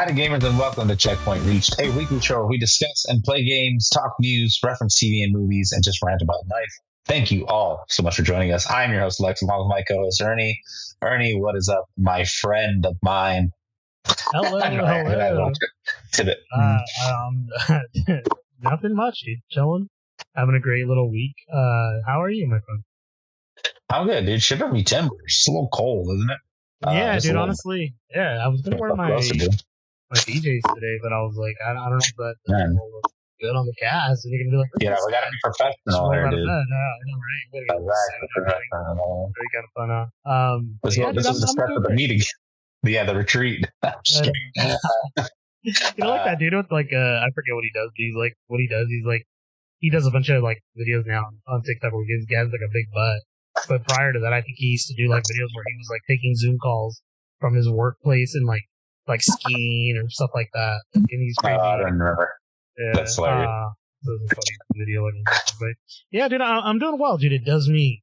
Howdy gamers and welcome to Checkpoint Reached, a weekly show where we discuss and play games, talk news, reference TV and movies, and just rant about life. Thank you all so much for joining us. I'm your host, Lex, along with my co-host, Ernie. Ernie, what is up, my friend of mine? Hello. Tidbit. Nothing much, dude. Chilling. Having a great little week. How are you, my friend? I'm good, dude. Shiver me timbers. It's a little cold, isn't it? Yeah, dude, honestly. Yeah, I was going to wear my DJs today, but I was like, I don't know if that will look good on the cast. And you're going to be like, yeah, we got to be professional here, dude. I know, right? Very kind of fun. This is the start of the meeting. Yeah, the retreat. You know, like that dude with I forget what he does. He does a bunch of like videos now on TikTok where he has like a big butt. But prior to that, I think he used to do like videos where he was like taking Zoom calls from his workplace and like skiing or stuff like that. And he's crazy. I don't remember. Yeah, that's hilarious. It was a funny video. But yeah, dude, I'm doing well, dude. It does me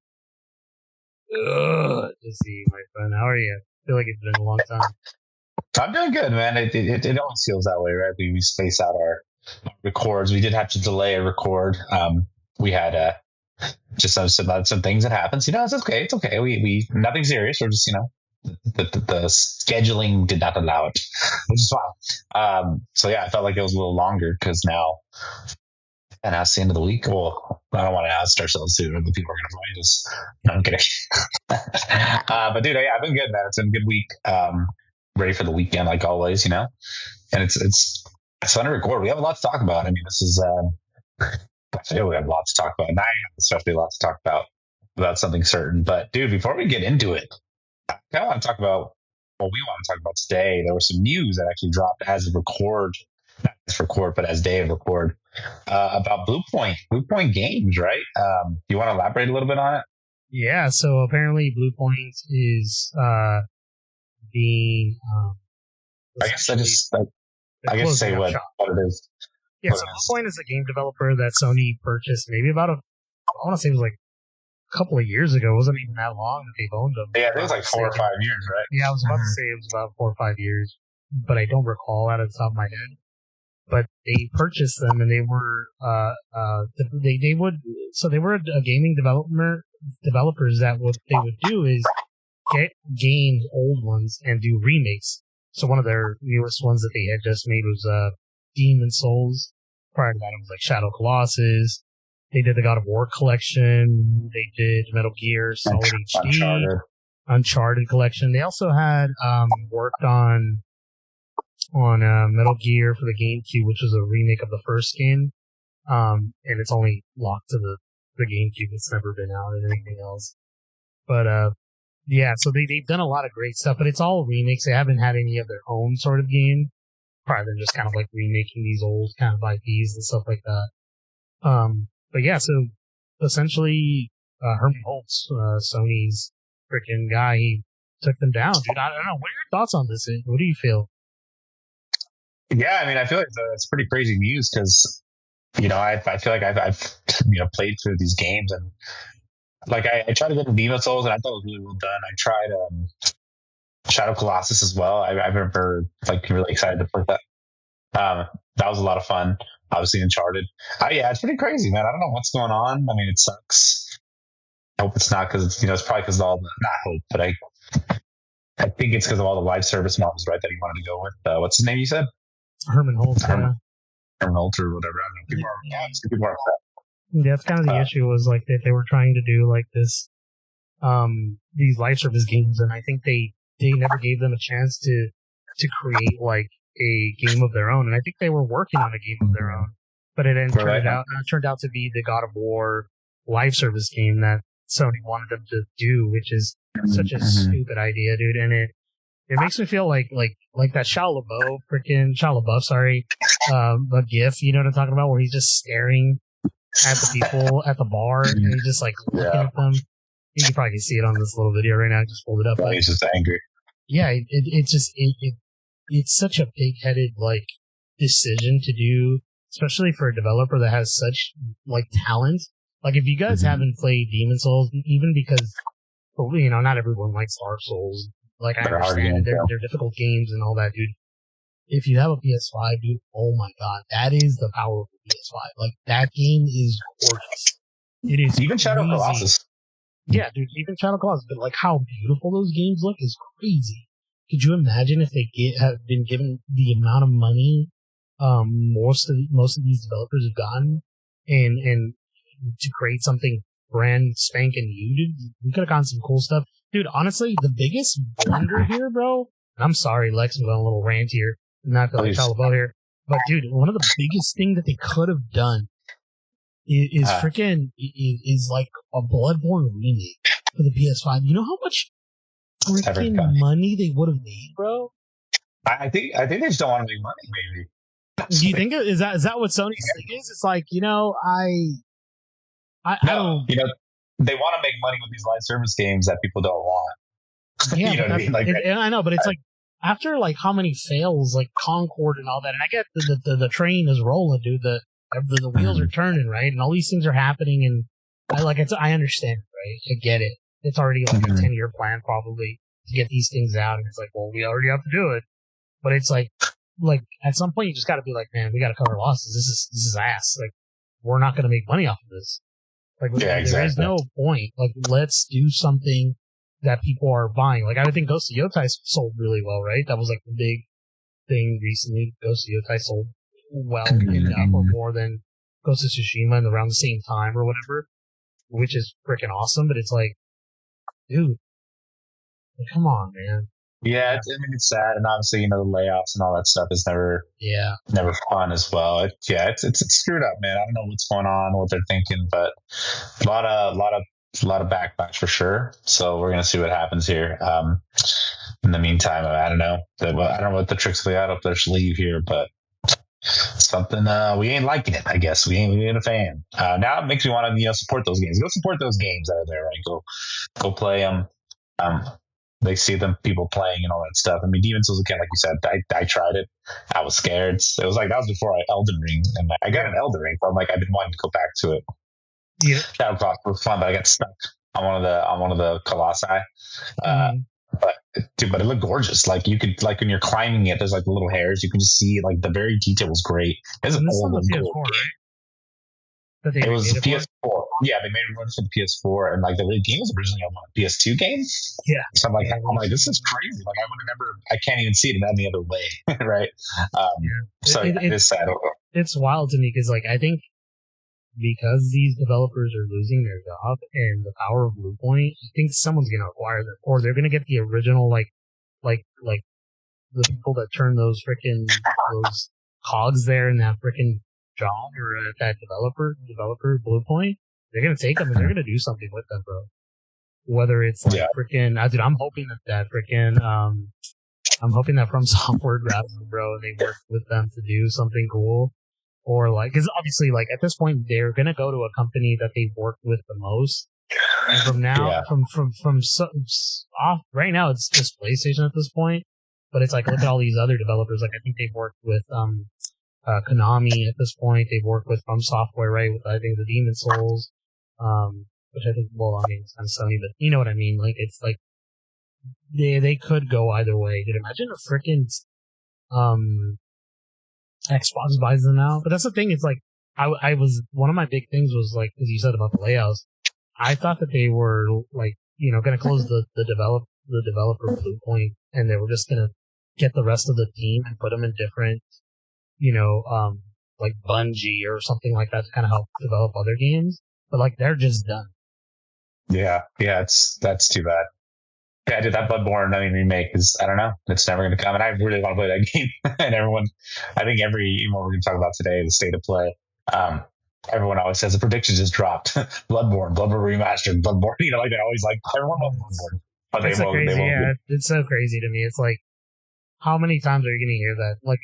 to see, my friend. How are you? I feel like it's been a long time. I'm doing good, man. It always feels that way, right? We space out our records. We did have to delay a record. We had just some things that happens. You know, it's okay. It's okay. We nothing serious. We're just, you know, the scheduling did not allow it, which is fine. So yeah, I felt like it was a little longer because now it's the end of the week. Well, I don't want to ask ourselves too. The people are going to find us. No, I'm kidding. But dude, yeah, I've been good, man. It's been a good week. Ready for the weekend, like always, you know. And it's fun to record. We have a lot to talk about. I mean, this is. I feel we have lots to talk about, and I have especially lots to talk about something certain. But dude, before we get into it, I kind of want to talk about what we want to talk about today. There was some news that actually dropped as of record, not as record, but as day of record, about Bluepoint Games, right? You want to elaborate a little bit on it? Yeah. So apparently, Bluepoint is being. I guess say what it is. Yeah, so Bluepoint is a game developer that Sony purchased maybe about I want to say it was like a couple of years ago. It wasn't even that long that they've owned them. Yeah, I think it was like 4 or 5 years, right? Yeah, I was about to say it was about 4 or 5 years, but I don't recall out of the top of my head. But they purchased them, and they were they were a gaming developers that what they would do is get games, old ones, and do remakes. So one of their newest ones that they had just made was Demon Souls. Prior to that, it was like Shadow Colossus. They did the God of War collection. They did Metal Gear Solid HD, Uncharted collection. They also had worked on Metal Gear for the GameCube, which was a remake of the first game. And it's only locked to the GameCube. It's never been out in anything else. But yeah, so they've done a lot of great stuff, but it's all remakes. They haven't had any of their own sort of game, rather than just kind of like remaking these old kind of IPs and stuff like that. But yeah, so essentially, Herman Holtz, Sony's freaking guy, he took them down, dude. I don't know. What are your thoughts on this? What do you feel? Yeah, I mean, I feel like it's pretty crazy news because, you know, I feel like I've played through these games and like I tried to get the Demon Souls and I thought it was really well done. I tried Shadow Colossus as well. I remember like really excited to play that. That was a lot of fun. Obviously Uncharted. Yeah, it's pretty crazy, man. I don't know what's going on. I mean, it sucks. I hope it's not because it's probably because of all the not hope, but I think it's because of all the live service models, right? That he wanted to go with. What's his name? You said Herman Holtz. Herman Holtz or whatever. I don't know. People are upset. That's kind of the issue was like that they were trying to do like this, these live service games, and I think they never gave them a chance to create like a game of their own. And I think they were working on a game of their own, but it then turned out to be the God of War live service game that Sony wanted them to do, which is such a stupid idea, dude. And it makes me feel like that Shia LaBeouf, a GIF, you know what I'm talking about, where he's just staring at the people at the bar and he's just like looking at them. You can probably see it on this little video right now. I just pulled it up. He's just angry. Yeah, it's such a big-headed like decision to do, especially for a developer that has such like talent. Like if you guys haven't played Demon Souls, even because not everyone likes Dark Souls. Like I understand they're difficult games and all that, dude. if you have a PS5, dude, oh my god, that is the power of the PS5. Like, that game is gorgeous. It is even Shadow crazy. Colossus. Yeah, dude, even Shadow Colossus, but like how beautiful those games look is crazy. Could you imagine if they have been given the amount of money most of these developers have gotten, and to create something brand spanking new, dude? We could have gotten some cool stuff, dude. Honestly, the biggest blunder here, bro. And I'm sorry, Lex, I'm going a little rant here. Not feel like all about here, but dude, one of the biggest things that they could have done is freaking is like a Bloodborne remake for the PS5. You know how much freaking money they would have made, bro? I think they just don't want to make money. Maybe. Do you think is that what Sony's thing is? It's like, you know, I don't. You know, they want to make money with these live service games that people don't want. Yeah, you know what I mean? Like, I know, but it's like after like how many fails, like Concord and all that, and I get the train is rolling, dude. The wheels are turning, right, and all these things are happening, and I understand, right? I get it. It's already like a 10-year plan probably to get these things out, and it's like, well, we already have to do it, but it's like at some point you just got to be like, man, we got to cover losses. This is ass. Like, we're not going to make money off of this. Like, there is no point. Like, let's do something that people are buying. Like, I think Ghost of Yotai sold really well, right? That was like the big thing recently. Ghost of Yotai sold well enough or more than Ghost of Tsushima and around the same time or whatever, which is freaking awesome. But it's like, dude, like, come on, man. Yeah, it's sad, and obviously, you know, the layoffs and all that stuff is never fun as well. It's screwed up, man. I don't know what's going on, what they're thinking, but a lot of backlash for sure. So we're gonna see what happens here. In the meantime, I don't know. I don't know what the tricks they got up their sleeve here, but something we ain't liking it. I guess we ain't a fan. Now it makes me want to support those games. Go support those games out there, right? Go play them. They see them people playing and all that stuff. I mean, Demon's Souls again, like you said, I tried it. I was scared. It was like that was before Elden Ring, and I got an Elden Ring, but I'm like I've been wanting to go back to it. Yeah, that was fun, but I got stuck on one of the colossi. But it looked gorgeous. Like you could, like when you're climbing it, there's like the little hairs. You can just see like the very detail was great. It's an old PS4, right? It was PS4. Yeah, they made it run for the PS4, and like the game was originally a PS2 game. Yeah, so I'm like, this is crazy. Like I can't even see it in any other way, right? So it's sad. It's wild to me because like I think because these developers are losing their job and the power of Bluepoint, I think someone's gonna acquire them, or they're gonna get the original like the people that turn those cogs there in that freaking job or that developer Bluepoint, they're gonna take them and they're gonna do something with them, bro. Whether it's like freaking, dude, I'm hoping that freaking, I'm hoping that From Software grabs them, bro, and they work with them to do something cool, or like, because obviously, like at this point, they're gonna go to a company that they've worked with the most, and from now, off right now, it's just PlayStation at this point, but it's like look at all these other developers. Like I think they've worked with Konami at this point. They've worked with From Software, right? With I think the Demon's Souls, which I think, well, I mean, it's on Sony, but you know what I mean. Like it's like they could go either way. Dude, imagine a freaking Xbox buys them out. But that's the thing. It's like I was one of my big things was like, as you said about the layouts. I thought that they were like going to close the developer Bluepoint, and they were just going to get the rest of the team and put them in different. Like Bungie or something like that to kind of help develop other games, but like they're just done. Yeah, that's too bad. Yeah, dude, that Bloodborne remake is, I don't know, it's never going to come, and I really want to play that game. And everyone, I think what we're going to talk about today, the state of play. Everyone always says the prediction just dropped. Bloodborne remastered, Bloodborne. Like they always like everyone wants Bloodborne, but they won't. Yeah, it's so crazy to me. It's like, how many times are you going to hear that? Like,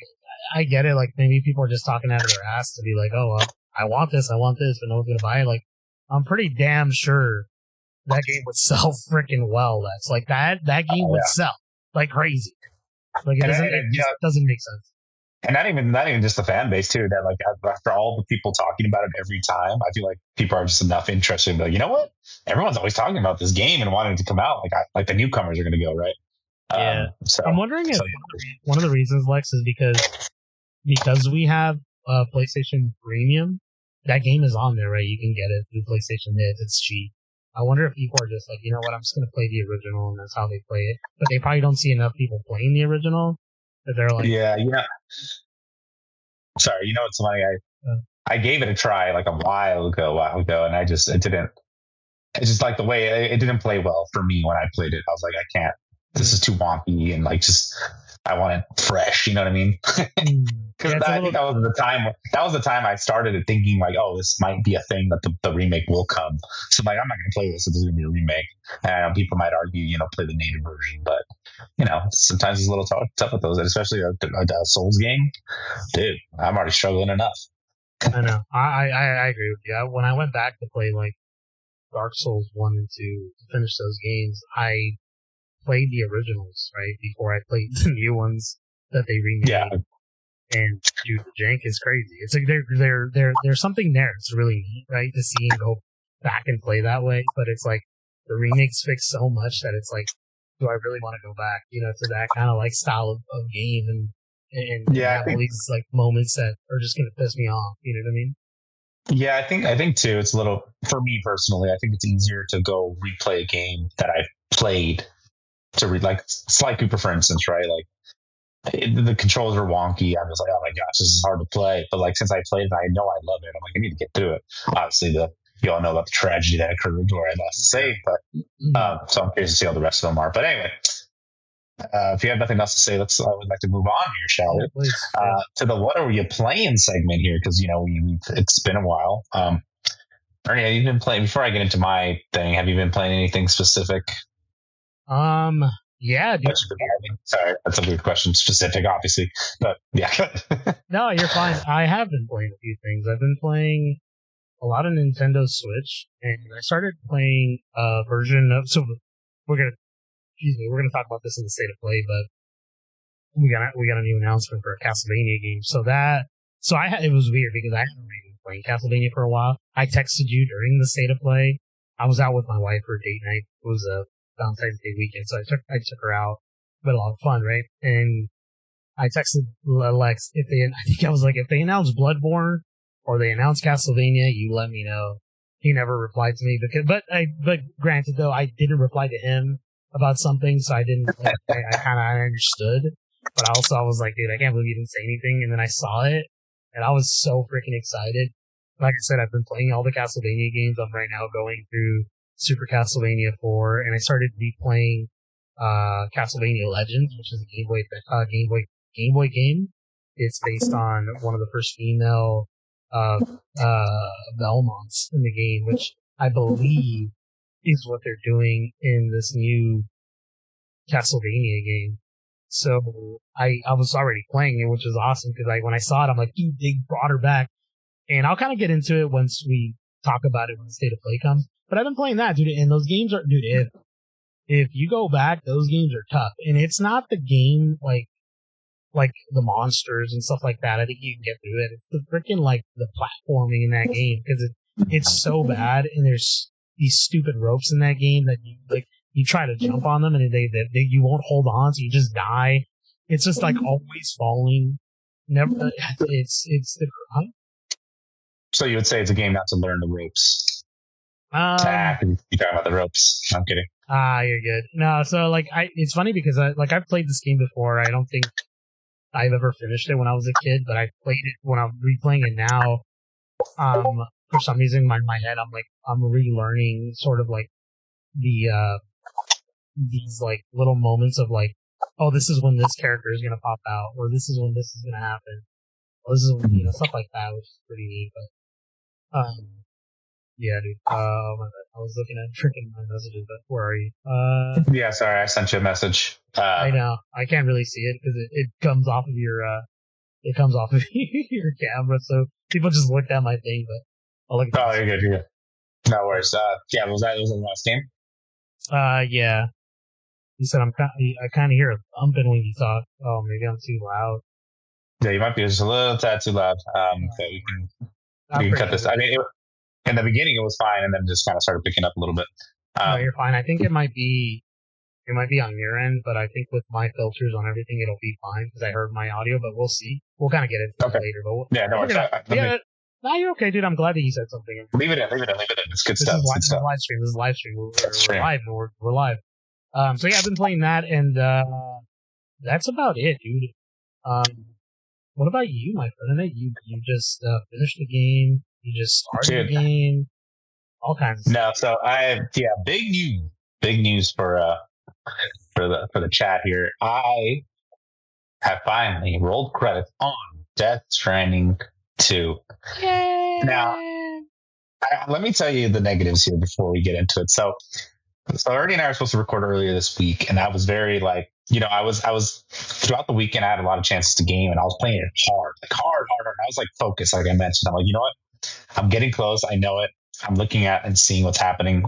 I get it, like, maybe people are just talking out of their ass to be like, oh, well, I want this, but no one's gonna buy it. Like, I'm pretty damn sure that game would sell freaking well. That's like, that game would sell like crazy. Like, it doesn't make sense. And not even just the fan base, too, that, like, after all the people talking about it every time, I feel like people are just enough interested. But you know what? Everyone's always talking about this game and wanting it to come out. Like the newcomers are going to go, right? Yeah. So I'm wondering if so, one of the reasons, Lex, is because we have PlayStation Premium. That game is on there, right? You can get it through PlayStation Net. It's cheap. I wonder if people are just like, you know what, I'm just going to play the original, and that's how they play it. But they probably don't see enough people playing the original that they're like, yeah, sorry, it's funny. I gave it a try like a while ago, and it didn't. It's just like the way it didn't play well for me when I played it. I was like, I can't. This is too wonky, and like just I want it fresh. You know what I mean? Because I think that was the time. That was the time I started thinking like, oh, this might be a thing that the remake will come. So I'm like, I'm not going to play this if there's going to be a remake. And people might argue, play the native version, but sometimes it's a little tough with those, especially a Souls game. Dude, I'm already struggling enough. I know. I agree with you. When I went back to play like Dark Souls 1 and 2 to finish those games, I played the originals, right? Before I played the new ones that they remade. Yeah. And dude, the jank is crazy. It's like there's something there. It's really neat, right? To see and go back and play that way. But it's like the remakes fix so much that it's like, do I really want to go back, to that kind of like style of game and have all these like moments that are just going to piss me off. You know what I mean? Yeah, I think too. It's a little, for me personally, I think it's easier to go replay a game that I've played to read, like Sly Cooper, for instance, right? Like the controls are wonky. I'm just like, oh my gosh, this is hard to play. But like since I played it, I know I love it. I'm like, I need to get through it. Obviously, you all know about the tragedy that occurred where I lost the save, but so I'm curious to see how the rest of them are. But anyway. If you have nothing else to say, I would like to move on here, shall we? To the what are you playing segment here, because it's been a while. Ernie, have you been playing? Before I get into my thing, have you been playing anything specific? Yeah, dude. Sorry, that's a weird question. Specific, obviously, but yeah. No, you're fine. I have been playing a few things. I've been playing a lot of Nintendo Switch, and I started playing a version of. So we're gonna talk about this in the state of play, but we got a new announcement for a Castlevania game. It was weird because I hadn't really been playing Castlevania for a while. I texted you during the state of play. I was out with my wife for a date night. It was a Valentine's Day weekend, so I took her out. We had a lot of fun, right? And I texted Lex if they announce Bloodborne or they announce Castlevania, you let me know. He never replied to me but granted though, I didn't reply to him about something, so I didn't. I kind of understood, but I was like, dude, I can't believe you didn't say anything. And then I saw it, and I was so freaking excited. Like I said, I've been playing all the Castlevania games. I'm right now going through Super Castlevania 4, and I started replaying Castlevania Legends, which is a Game Boy game. It's based on one of the first female Belmonts in the game, which I believe is what they're doing in this new Castlevania game. So I was already playing it, which is awesome because when I saw it, I'm like, dude, they brought her back. And I'll kind of get into it once we talk about it when the state of play comes. But I've been playing that, dude, and those games are, dude, if you go back, those games are tough. And it's not the game like the monsters and stuff like that. I think you can get through it. It's the freaking like the platforming in that game because it's so bad, and there's these stupid ropes in that game that you try to jump on them and they you won't hold on, so you just die. It's just like always falling. Never. It's the. Huh? So you would say it's a game not to learn the ropes. You talking about the ropes. I'm kidding. You're good. No, so it's funny because I've played this game before. I don't think I've ever finished it when I was a kid, but I played it when I'm replaying it now. For some reason in my head, I'm relearning sort of like the these like little moments of like, oh, this is when this character is gonna pop out, or this is when this is gonna happen, or this is when, stuff like that, which is pretty neat. But yeah, dude. Oh my God, I was looking at freaking my messages, but where are you? Yeah, sorry, I sent you a message. I know I can't really see it because it comes off of your your camera, so people just looked at my thing, but I'll look at you're good, you're good. No worries. Was that the last game? Yeah. He said I kind of hear a thumping when you talk. Oh, maybe I'm too loud. Yeah, you might be just a little tad too loud. But we can cut this. I mean, in the beginning it was fine, and then just kind of started picking up a little bit. No, you're fine. I think it might be It might be on your end, but I think with my filters on everything, it'll be fine because I heard my audio, but we'll see. We'll kind of get into it later. But Yeah, no, no, you're okay, dude. I'm glad that you said something. Leave it in. It's good stuff. This is live stream. We're live. We're live. So yeah, I've been playing that, and that's about it, dude. What about you, my friend? You just finished the game. You just started the game. All kinds. No, so big news for the chat here. I have finally rolled credits on Death Stranding 2. Yay! Now, let me tell you the negatives here before we get into it. So Ernie and I were supposed to record earlier this week, and I was very I was throughout the weekend. I had a lot of chances to game, and I was playing it hard. I was focused, like I mentioned. I'm like, you know what? I'm getting close. I know it. I'm looking at and seeing what's happening.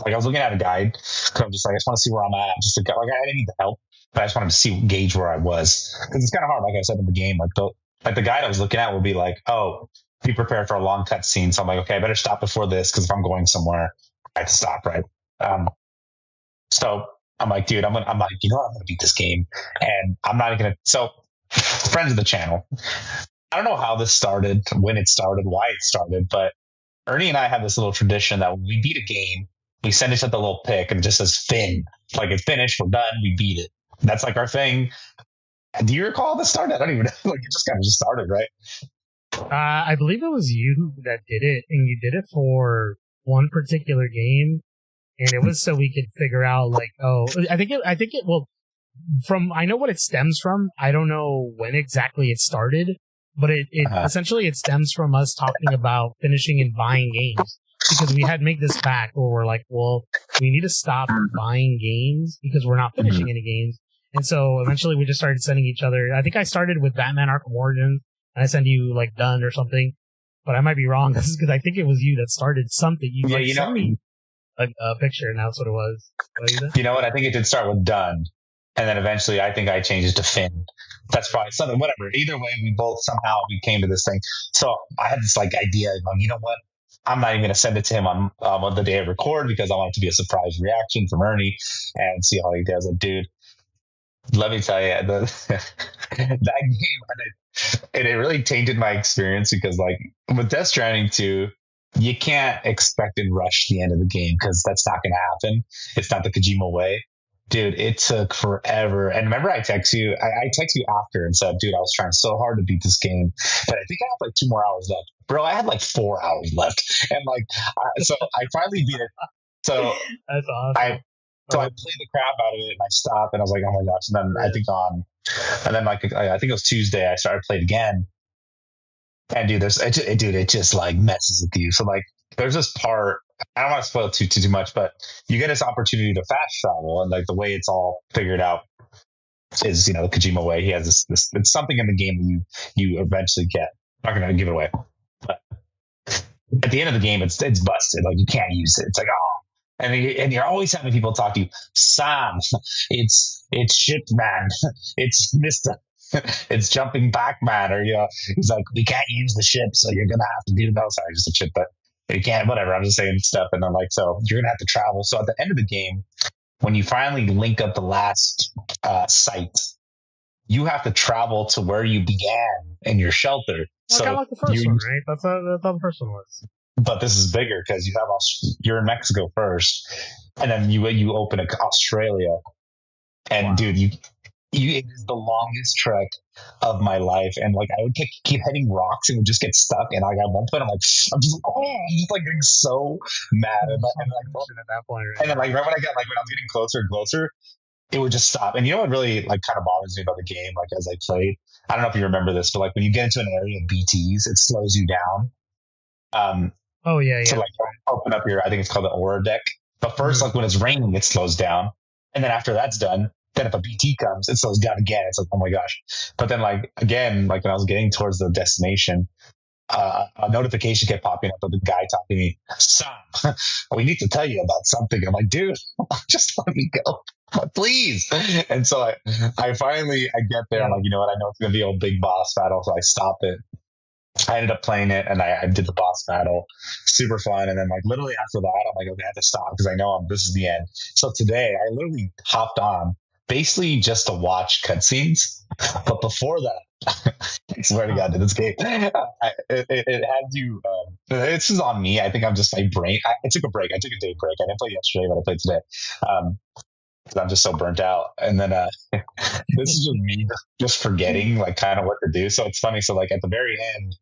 I was looking at a guide because I'm just I just want to see where I'm at. I didn't need the help, but I just wanted to gauge where I was because it's kind of hard. Like I said in the game, the guide I was looking at will be like, oh, be prepared for a long cut scene. So I'm like, okay, I better stop before this because if I'm going somewhere, I have to stop, right? So I'm like, dude, I'm gonna beat this game, and I'm not gonna. So, friends of the channel, I don't know how this started, when it started, why it started, but Ernie and I have this little tradition that when we beat a game, we send each other a little pic and it just says "fin," like it's finished, we're done, we beat it. That's our thing. Do you recall this started? I don't even know. It just kind of just started, right? I believe it was you that did it, and you did it for one particular game. And it was so we could figure out, I think it, well, I know what it stems from. I don't know when exactly it started, but essentially it stems from us talking about finishing and buying games. Because we had made this pact where we're like, well, we need to stop buying games because we're not finishing any games. And so eventually we just started sending each other, I think I started with Batman Arkham Origins, and I sent you, done or something. But I might be wrong, because I think it was you that started something. You sent me a picture, and that's what it was. You know what? I think it did start with done, and then eventually I think I changed it to Finn. That's probably something. Whatever. Either way, we came to this thing. So I had this idea. You know what? I'm not even going to send it to him on the day I record because I want it to be a surprise reaction from Ernie and see how he does it, dude. Let me tell you, that game, and it really tainted my experience because with Death Stranding 2. You can't expect and rush the end of the game because that's not going to happen. It's not the Kojima way. Dude, it took forever. And remember, I text you after and said, dude, I was trying so hard to beat this game, but I think I have 2 more hours left. Bro, I had 4 hours left. And so I finally beat it. So that's awesome. I played the crap out of it and I stopped and I was like, oh my gosh. And then I think it was Tuesday, I started playing again. And dude, it just messes with you. So there's this part. I don't want to spoil too much, but you get this opportunity to fast travel, and the way it's all figured out is the Kojima way. He has this. It's something in the game that you eventually get. I'm not going to give it away, but at the end of the game, it's busted. You can't use it. It's and you're always having people talk to you. Sam, it's shit, man. It's Mister. It's jumping back, man. Or he's like, we can't use the ship, so you're gonna have to do no. Sorry, just a ship, but you can't. Whatever. I'm just saying stuff, and I'm so you're gonna have to travel. So at the end of the game, when you finally link up the last site, you have to travel to where you began in your shelter. So kind of like the first one, right? That's how the first one was. But this is bigger because you're in Mexico first, and then you open Australia, and dude, it is the longest trek of my life, and I would keep hitting rocks and would just get stuck. And at one point, I'm just getting so mad, and at that point, right? And then right when I got when I was getting closer and closer, it would just stop. And you know what really kind of bothers me about the game, as I played, I don't know if you remember this, but when you get into an area of BTs, it slows you down. Oh yeah. To open up I think it's called the aura deck. But first, when it's raining, it slows down, and then after that's done. Then if a BT comes, it slows down again. It's oh my gosh. But then again, when I was getting towards the destination, a notification kept popping up of the guy talking to me, Sam, we need to tell you about something. I'm dude, just let me go, please. And so I finally get there. I'm you know what? I know it's going to be a big boss battle. So I stop it. I ended up playing it, and I did the boss battle, super fun. And then like literally after that, I'm like, okay, I have to stop because I know this is the end. So today, I literally hopped on basically just to watch cutscenes. But before that, I swear to God, this game, it had you. This is on me. I think I'm just my brain. I took a break. I took a day break. I didn't play yesterday, but I played today. Um, 'Cause I'm just so burnt out. And then this is just me just forgetting like kind of what to do. So it's funny. So like at the very end,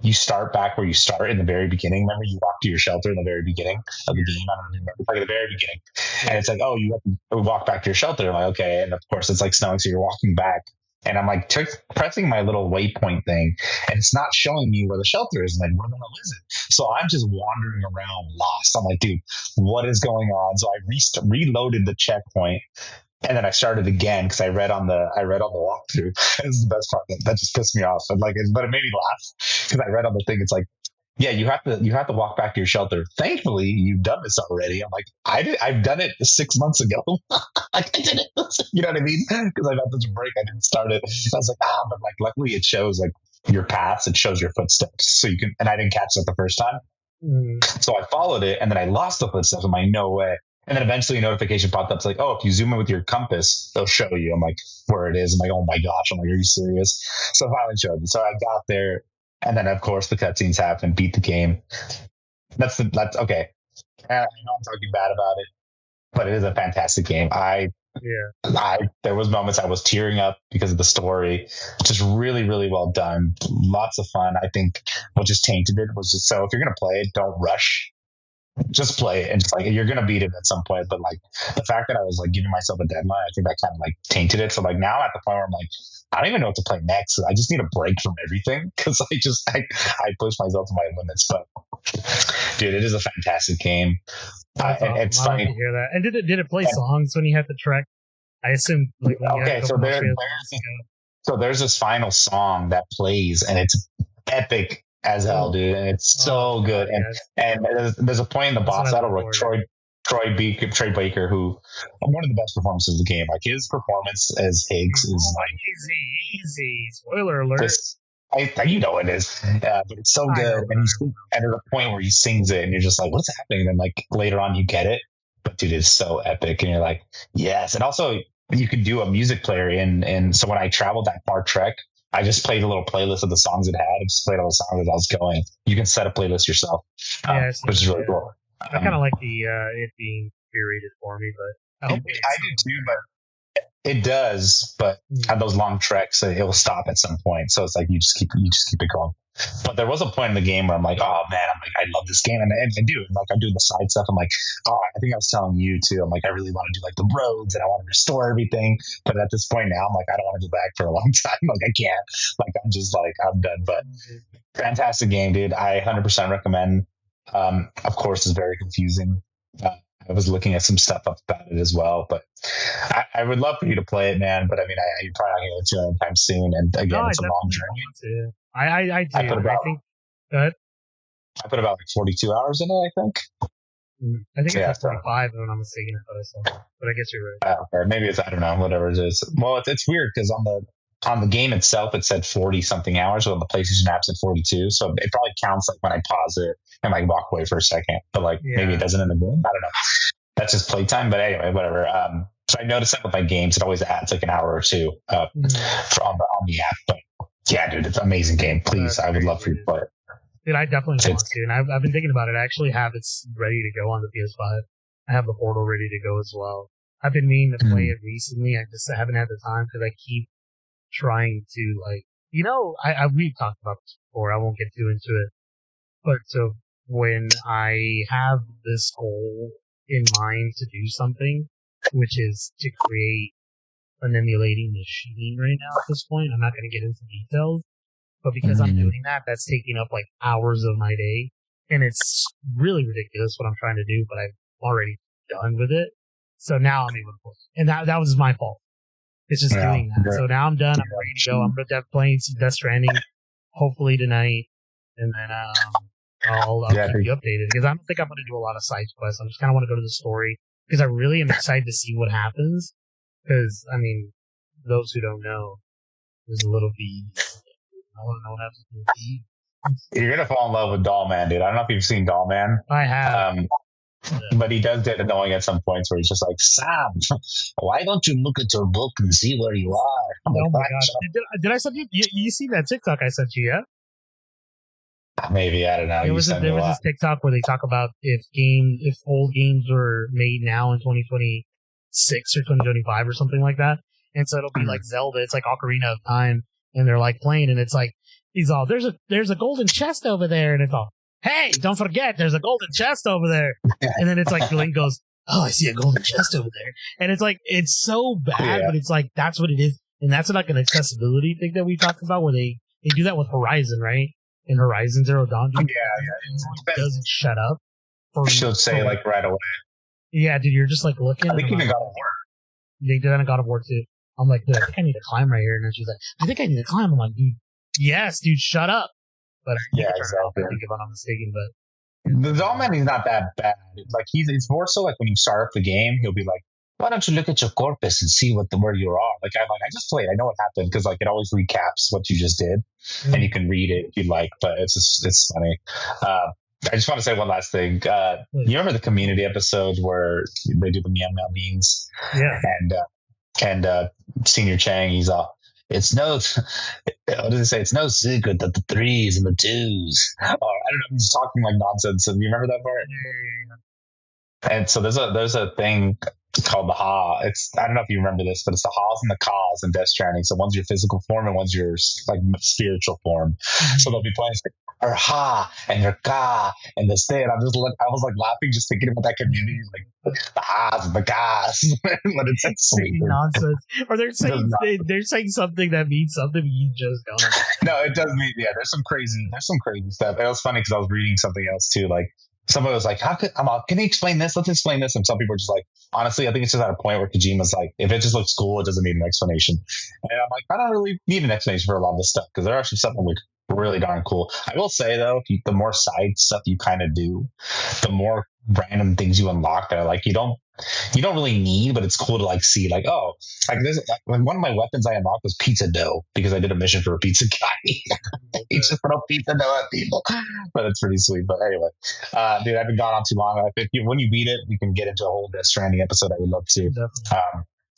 you start back where you start in the very beginning. Remember, you walk to your shelter in the very beginning of the game. I don't remember, like at the very beginning, and it's like, oh, you have to walk back to your shelter. I'm like, okay, and of course it's like snowing, so you're walking back, and I'm like pressing my little waypoint thing, and it's not showing me where the shelter is. And like, where the hell is it? So I'm just wandering around lost. I'm like, dude, what is going on? So I reloaded the checkpoint, and then I started again because I read on the walkthrough. This is the best part. That just pissed me off. And like, but it made me laugh because I read on the thing. It's like, yeah, you have to walk back to your shelter. Thankfully, you've done this already. I'm like, I've done it 6 months ago. I did it. You know what I mean? Because I've had such a break. I didn't start it. I was like, but like, luckily it shows like your paths. It shows your footsteps, so you can. And I didn't catch that the first time. So I followed it, and then I lost the footsteps. I'm like, no way. And then eventually a notification popped up. It's like, oh, if you zoom in with your compass, they'll show you. I'm like, where it is. I'm like, oh my gosh. I'm like, are you serious? So it finally showed me. So I got there, and then of course the cutscenes happened. Beat the game. That's okay. I know I'm talking bad about it, but it is a fantastic game. There was moments I was tearing up because of the story. Just really, really well done. Lots of fun. I think what just tainted it was just so if you're gonna play it, don't rush. Just play it and just like you're gonna beat it at some point. But like the fact that I was like giving myself a deadline, I think that kind of like tainted it. So like now I'm at the point where I'm like, I don't even know what to play next. I just need a break from everything because I push myself to my limits. But dude, it is a fantastic game. That's awesome. It's I like funny. to hear that. And did it play songs when you had to trek? I assume like when you had Okay, to so go from there's this final song that plays and it's epic as hell, dude, and it's so good. And there's a point in the boss battle where Troy Baker, who one of the best performances of the game, like his performance as Higgs is like easy. Spoiler alert. this. You know it is, but it's so good. And and there's a point where he sings it, and you're just like, "What's happening?" And then, like later on, you get it. But dude, it's so epic, and you're like, "Yes!" And also, you could do a music player in. And so when I traveled that far trek, I just played a little playlist of the songs it had. I just played all the songs as I was going. You can set a playlist yourself, which is really cool. I kind of like the it being curated for me, but I do too. But it does, but on those long treks, it will stop at some point. So it's like you just keep it going. But there was a point in the game where I'm like, oh man, I love this game, and I do. Like I'm doing the side stuff. I'm like, oh, I think I was telling you too. I'm like, I really want to do like the roads, and I want to restore everything. But at this point now, I'm like, I don't want to go back for a long time. Like I can't. Like I'm just like I'm done. But fantastic game, dude. I 100% recommend. Of course, it's very confusing. I was looking at some stuff up about it as well, but I would love for you to play it, man. But I mean, you're probably not going to get to it anytime soon. And again, it's a long journey. I do. I think that I put about like 42 hours in it. I think. I think it's 45 if I'm not mistaken. I thought I saw that, but I guess you're right. Or maybe it's I don't know. Whatever it is. Well, it's weird because on the game itself, it said 40 something hours, but on the PlayStation app, it said 42. So it probably counts like when I pause it and like walk away for a second, but like maybe it doesn't in the game. I don't know. That's just playtime. But anyway, whatever. So I noticed that with my games, it always adds like an hour or two on the app. But yeah, dude, it's an amazing game. Please, I would love for you to play it. Dude, I definitely want to, and I've been thinking about it. I actually have it ready to go on the PS5. I have the Portal ready to go as well. I've been meaning to play it recently. I just haven't had the time because I keep trying to like, we've talked about this before. I won't get too into it, but so when I have this goal in mind to do something, which is to create an emulating machine right now at this point, I'm not going to get into details, but because I'm doing that, that's taking up like hours of my day, and it's really ridiculous what I'm trying to do, but I'm already done with it. So now I'm able to play. And that was my fault. It's just doing that. So now I'm done. I'm ready to go. I'm playing some Death Stranding, hopefully tonight, and then I'll keep you updated because I don't think I'm going to do a lot of side quests. I just kind of want to go to the story because I really am excited to see what happens. Because I mean, those who don't know, there's a little bee. I want to know what happens to the bee. You're gonna fall in love with Doll Man, dude. I don't know if you've seen Doll Man. I have. But he does get annoying at some points where he's just like, Sam, why don't you look at your book and see where you are? I'm Oh like, my "What?" god! Did I send you? You see that TikTok I sent you? Yeah. Maybe, I don't know. There was this TikTok where they talk about if old games were made now in 2026 or 2025 or something like that, and so it'll be like Zelda. It's like Ocarina of Time, and they're like playing, and it's like he's all there's a golden chest over there, and it's all hey, don't forget there's a golden chest over there, and then it's like Link goes, oh, I see a golden chest over there, and it's like it's so bad, but it's like that's what it is, and that's like an accessibility thing that we talked about where they do that with Horizon, right? In Horizon Zero Dawn, dude, it doesn't shut up. She'll say like right away. Yeah, dude, you're just like looking. I think even God of War. They did that in God of War too. I'm like, dude, I think I need to climb right here, and then she's like, I think I need to climb. I'm like, dude, yes, dude, shut up. But exactly. I think if I'm not mistaken, but the Doll Man is not that bad. Like it's more so like when you start up the game, he'll be like, why don't you look at your corpus and see where you are? Like I just played. I know what happened because like it always recaps what you just did, and you can read it if you like. But it's funny. I just want to say one last thing. You remember the Community episode where they do the meow meow memes? Yeah. And Senior Chang, he's all. It's no, what does he say? It's no secret that the 3s and the 2s. I don't know. He's talking like nonsense. And you remember that part? And so there's a thing called the Ha. I don't know if you remember this, but it's the Ha's and the Ka's in Death Stranding. So one's your physical form and one's your like spiritual form. So they'll be playing her Ha and her Ka and this thing. And I was like laughing just thinking about that community, like the Ha's and the Ka's. But it's like sweet nonsense. Or they're saying something that means something you just don't. No, it does mean there's some crazy stuff. It was funny because I was reading something else too, like. Somebody was like, can you explain this? Let's explain this. And some people are just like, honestly, I think it's just at a point where Kojima's like, if it just looks cool, it doesn't need an explanation. And I'm like, I don't really need an explanation for a lot of this stuff because there are actually something like really darn cool. I will say though, the more side stuff you kind of do, the more random things you unlock that are like, you don't really need, but it's cool to like see like, oh, like this, like one of my weapons I unlocked was pizza dough because I did a mission for a pizza guy. He just throw pizza dough at people, but it's pretty sweet. But anyway, dude, I've been gone on too long. When you beat it, we can get into a whole Death Stranding episode. I would love to.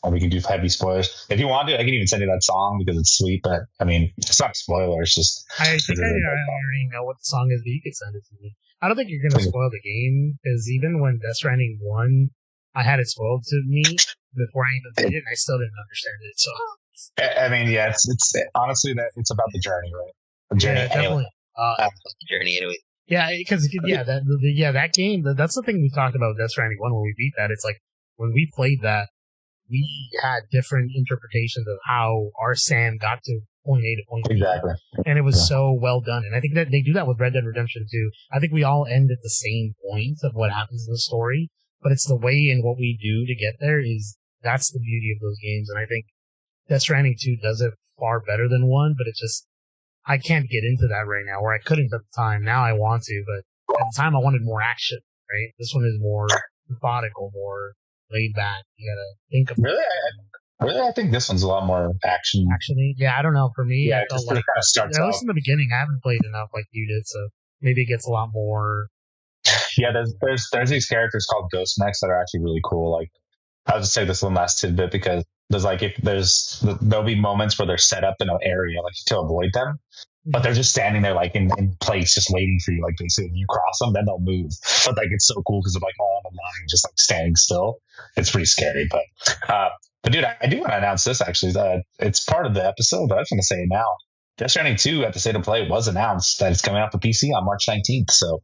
Or we can do heavy spoilers. If you want to, I can even send you that song because it's sweet. But I mean, it's not a spoiler. It's just. I think I already know what the song is, but you can send it to me. I don't think you're going to spoil the game because even when Death Stranding 1, I had it spoiled to me before I even played it, and I still didn't understand it. So. I mean, yeah, it's honestly that it's about the journey, right? The journey, yeah, definitely. Journey anyway. Yeah, because that game. That's the thing we talked about Death Stranding 1 when we beat that. It's like when we played that, we had different interpretations of how our Sam got to point A to point B. Exactly. And it was so well done. And I think that they do that with Red Dead Redemption too. I think we all end at the same point of what happens in the story, but it's the way and what we do to get there that's the beauty of those games. And I think Death Stranding 2 does it far better than 1, but I can't get into that right now, where I couldn't at the time. Now I want to, but at the time I wanted more action, right? This one is more methodical, more laid back. You gotta think about Really, I think this one's a lot more action. Actually, yeah, I don't know. For me, I felt like it kind of starts at least in the beginning, I haven't played enough like you did, so maybe it gets a lot more. Yeah, there's these characters called Ghost Mechs that are actually really cool. Like, I'll just say this one last tidbit because there'll be moments where they're set up in an area like to avoid them, but they're just standing there like in place, just waiting for you. Like basically, if you cross them, then they'll move. But like it's so cool because they're like all on the line, just like standing still. It's pretty scary, but dude, I do want to announce this actually. It's part of the episode, but I just want to say it now. Death Stranding 2 at the State of Play was announced that it's coming out for PC on March 19th. So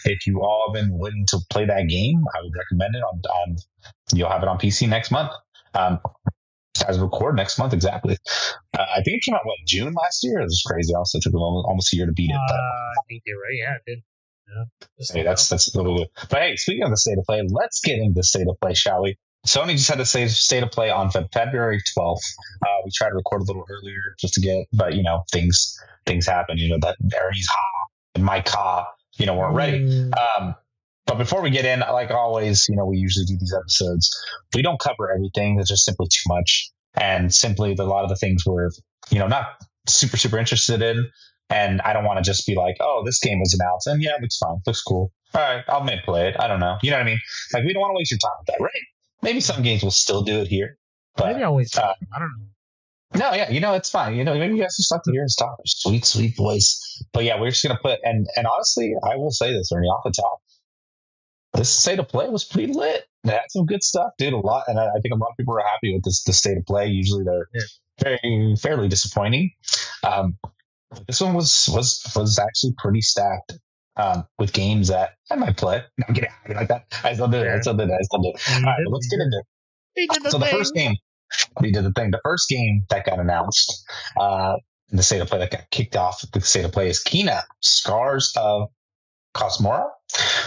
if you all have been waiting to play that game, I would recommend it. You'll have it on PC next month. As record next month, exactly. I think it came out, June last year? It was crazy. Also, it took almost a year to beat it. I think you're right. Yeah, it did. Yeah, hey, that's a little bit. But hey, speaking of the State of Play, let's get into the State of Play, shall we? Sony just had the State of Play on February 12th. We tried to record a little earlier just to get, but things happen. That Ernie's Ha and my Ka, weren't ready. But before we get in, like always, we usually do these episodes. We don't cover everything. It's just simply too much, and simply a lot of the things we're not super super interested in. And I don't want to just be like, oh, this game was announced, and yeah, it looks fine, looks cool. All right, I'll maybe play it. I don't know. You know what I mean? Like, we don't want to waste your time with that, right? Maybe some games will still do it here. But, maybe always. I don't know. No, yeah, it's fine. Maybe you guys just like to hear his talk. Sweet, sweet voice. But yeah, we're just gonna put and honestly, I will say this, Ernie, off the top. This state of play was pretty lit. It had some good stuff, dude. A lot, and I think a lot of people are happy with the state of play. Usually, they're fairly disappointing. This one was actually pretty stacked with games that I might play. No, get out of here like that. I still did it. All right, let's get into it. So the first game, we did the thing. The first game that got announced in the state of play that got kicked off the state of play is Kena, Scars of Cosmora,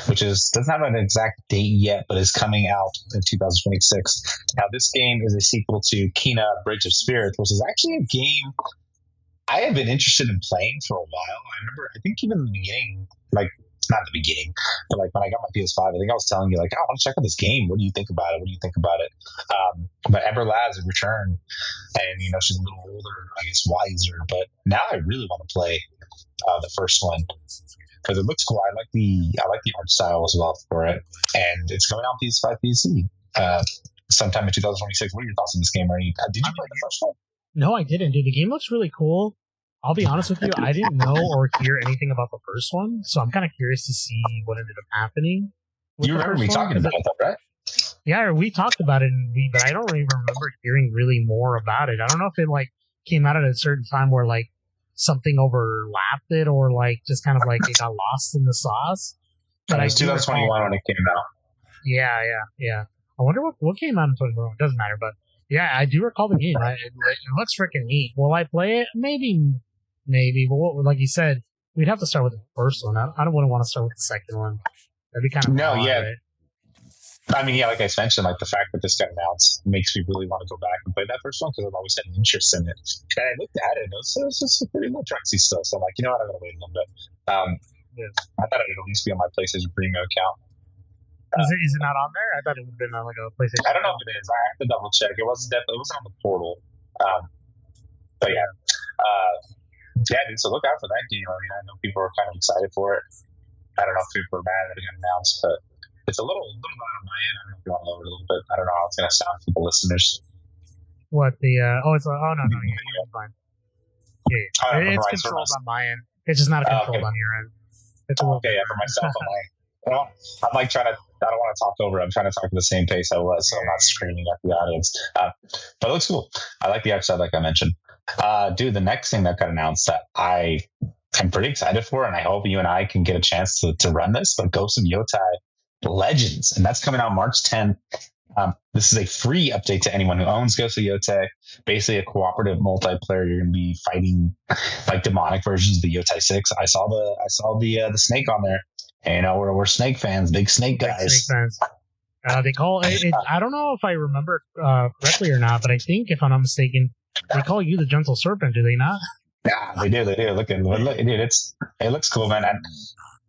which doesn't have an exact date yet, but is coming out in 2026. Now, this game is a sequel to Kena Bridge of Spirits, which is actually a game I have been interested in playing for a while. I remember, I think even in the beginning, like, not the beginning, but like when I got my PS5, I think I was telling you, like, I want to check out this game. What do you think about it? But Ember Labs returned, and, she's a little older, I guess wiser, but now I really want to play the first one because it looks cool. I like the art style as well for it, and it's coming out PS5 PC sometime in 2026. What are your thoughts on this game? Did you play the first one? No, I didn't, dude. The game looks really cool. I'll be honest with you, I didn't know or hear anything about the first one, so I'm kind of curious to see what ended up happening. You remember me talking about that, right? Yeah, we talked about it, but I don't really remember hearing really more about it. I don't know if it like came out at a certain time where like something overlapped it, or like just kind of like it got lost in the sauce. But it was 2021 when it came out. Yeah. I wonder what came out in 2021. It doesn't matter, but yeah, I do recall the game. It looks freaking neat. Will I play it? Maybe. But like you said, we'd have to start with the first one. I don't want to start with the second one. That'd be kind of odd, right? I mean, yeah, like I mentioned, like the fact that this got announced makes me really want to go back and play that first one because I've always had an interest in it. And I looked at it, and it was just pretty low Trexy still. So I'm like, I'm going to wait a little bit. I thought it would at least be on my PlayStation Premium account. Is it not on there? I thought it would have been on like a PlayStation. I don't know if it is. I have to double check. It wasn't on the portal. But yeah. Yeah, dude, so look out for that game. I mean, I know people are kind of excited for it. I don't know if people are mad that it got announced, but it's a little loud on my end. I don't know if you want to lower it a little bit. I don't know how it's going to sound for the listeners. What the? Oh, no, it's fine. Yeah, it's controlled on my end. It's just not controlled on your end. It's okay. Yeah, for myself, I'm like trying to. I don't want to talk over. I'm trying to talk at the same pace I was, so I'm not screaming at the audience. But it looks cool. I like the upside, like I mentioned. Dude, the next thing that got announced that I am pretty excited for, and I hope you and I can get a chance to run this, but Ghost of Yotai Legends, and that's coming out March 10th. This is a free update to anyone who owns Ghost of Yotai. Basically, a cooperative multiplayer. You're going to be fighting like demonic versions of the Yotai 6. I saw the snake on there. And, we're snake fans, big snake guys. Big snake fans. They call it. I don't know if I remember correctly or not, but I think, if I'm not mistaken, they call you the Gentle Serpent. Do they not? Yeah, they do. Look, dude, it looks cool, man. And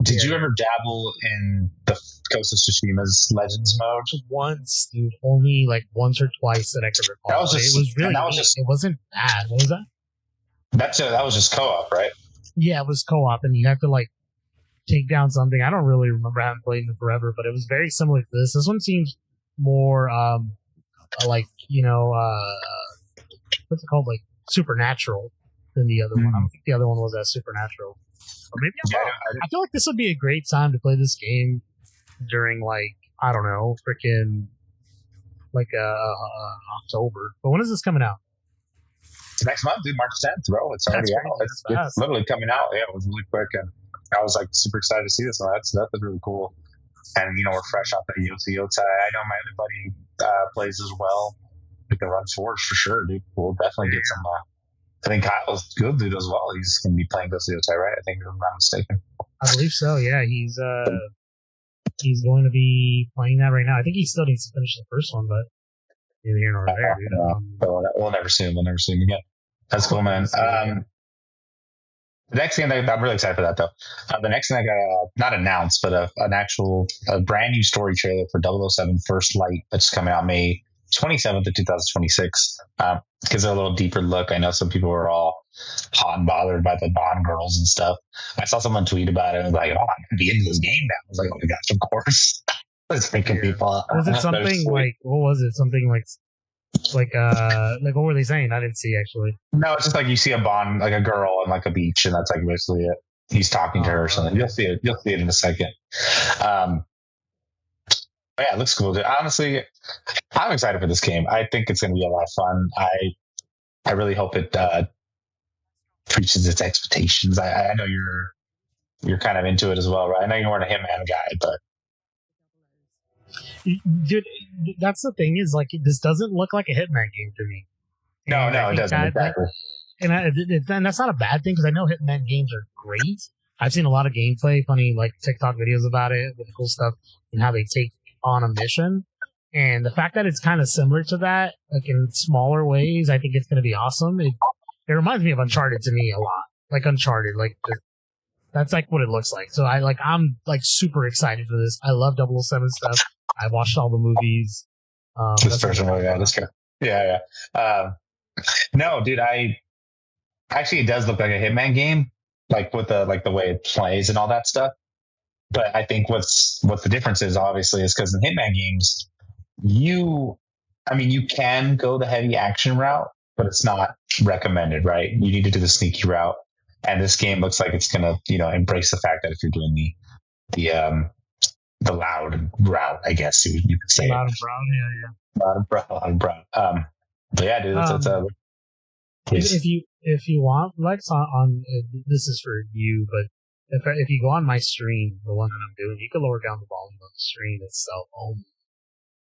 did you ever dabble in the Ghost of Tsushima's Legends mode? Once, dude. Only like once or twice that I could recall. It was really. It wasn't bad. What was that? That was just co-op, right? Yeah, it was co-op, and you have to like take down something. I don't really remember having played it forever, but it was very similar to this. This one seems more like, what's it called, like supernatural than the other one. I don't think the other one was as supernatural. Or maybe I'm wrong. I feel like this would be a great time to play this game during, like, I don't know, freaking like October. But when is this coming out? Next month, dude, March 10th, bro. It's already out. It's literally coming out. Yeah, it was really quick, and I was like super excited to see this one. That's really cool. And we're fresh off that Yotai. I know my other buddy plays as well. We can run Forge for sure, dude. We'll definitely get some. I think Kyle's good, dude, as well. He's going to be playing Ghost of Yotai, right? I think, if I'm not mistaken. I believe so. Yeah, he's going to be playing that right now. I think he still needs to finish the first one, but neither here nor there, dude. We'll never see him. We'll never see him again. That's cool, man. The next thing I'm really excited for that, though. The next thing I got not announced, but a brand new story trailer for 007 First Light that's coming out May 27th of 2026. Gives it a little deeper look. I know some people are all hot and bothered by the Bond girls and stuff. I saw someone tweet about it and was like, "Oh, I'm gonna be into this game now." I was like, "Oh my gosh, of course!" It's freaking people. Was it something like what was it? Something like what were they saying? I didn't see actually. No, it's just like you see a Bond, like a girl on like a beach, and that's like basically it. He's talking to her or something. Okay. You'll see it. You'll see it in a second. Yeah, it looks cool. Dude. Honestly, I'm excited for this game. I think it's going to be a lot of fun. I really hope it reaches its expectations. I know you're kind of into it as well, right? I know you weren't a Hitman guy, but dude, that's the thing is like this doesn't look like a Hitman game to me. No, it doesn't. Exactly. And that's not a bad thing because I know Hitman games are great. I've seen a lot of gameplay, funny like TikTok videos about it with cool stuff and how they take on a mission. And the fact that it's kind of similar to that, like in smaller ways, I think it's going to be awesome. It reminds me of Uncharted to me a lot, like Uncharted, like that's like what it looks like. So I'm like super excited for this. I love 007 stuff. I watched all the movies. This person, this guy, yeah. No, dude, actually it does look like a Hitman game, like with the way it plays and all that stuff. But I think what the difference is obviously is because in Hitman games, you can go the heavy action route, but it's not recommended, right? You need to do the sneaky route. And this game looks like it's gonna, embrace the fact that if you're doing the loud route, I guess you could say. Loud and brown, yeah. Loud and brown. But yeah, dude, if you want, Lex, on this is for you, but if you go on my stream, the one that I'm doing, you can lower down the volume on the stream itself only.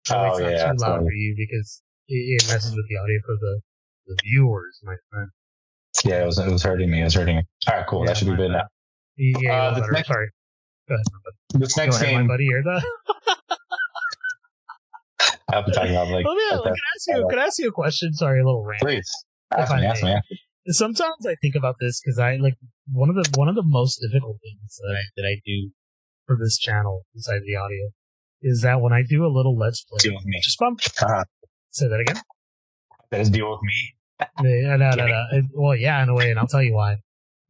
So it's not too loud for you because it messes with the audio for the viewers, my friend. Yeah, it was hurting me. All right, cool. That should be good now. Yeah, sorry. Go ahead, this next game, my buddy, hear that? I'll be talking about like. Can I ask you a question? Sorry, a little rant. Please, ask me. Sometimes I think about this because I like one of the most difficult things that I do for this channel besides the audio is that when I do a little let's play, deal with me. Just bump. Say that again. That is deal with me. No. Well, yeah, in a way, and I'll tell you why.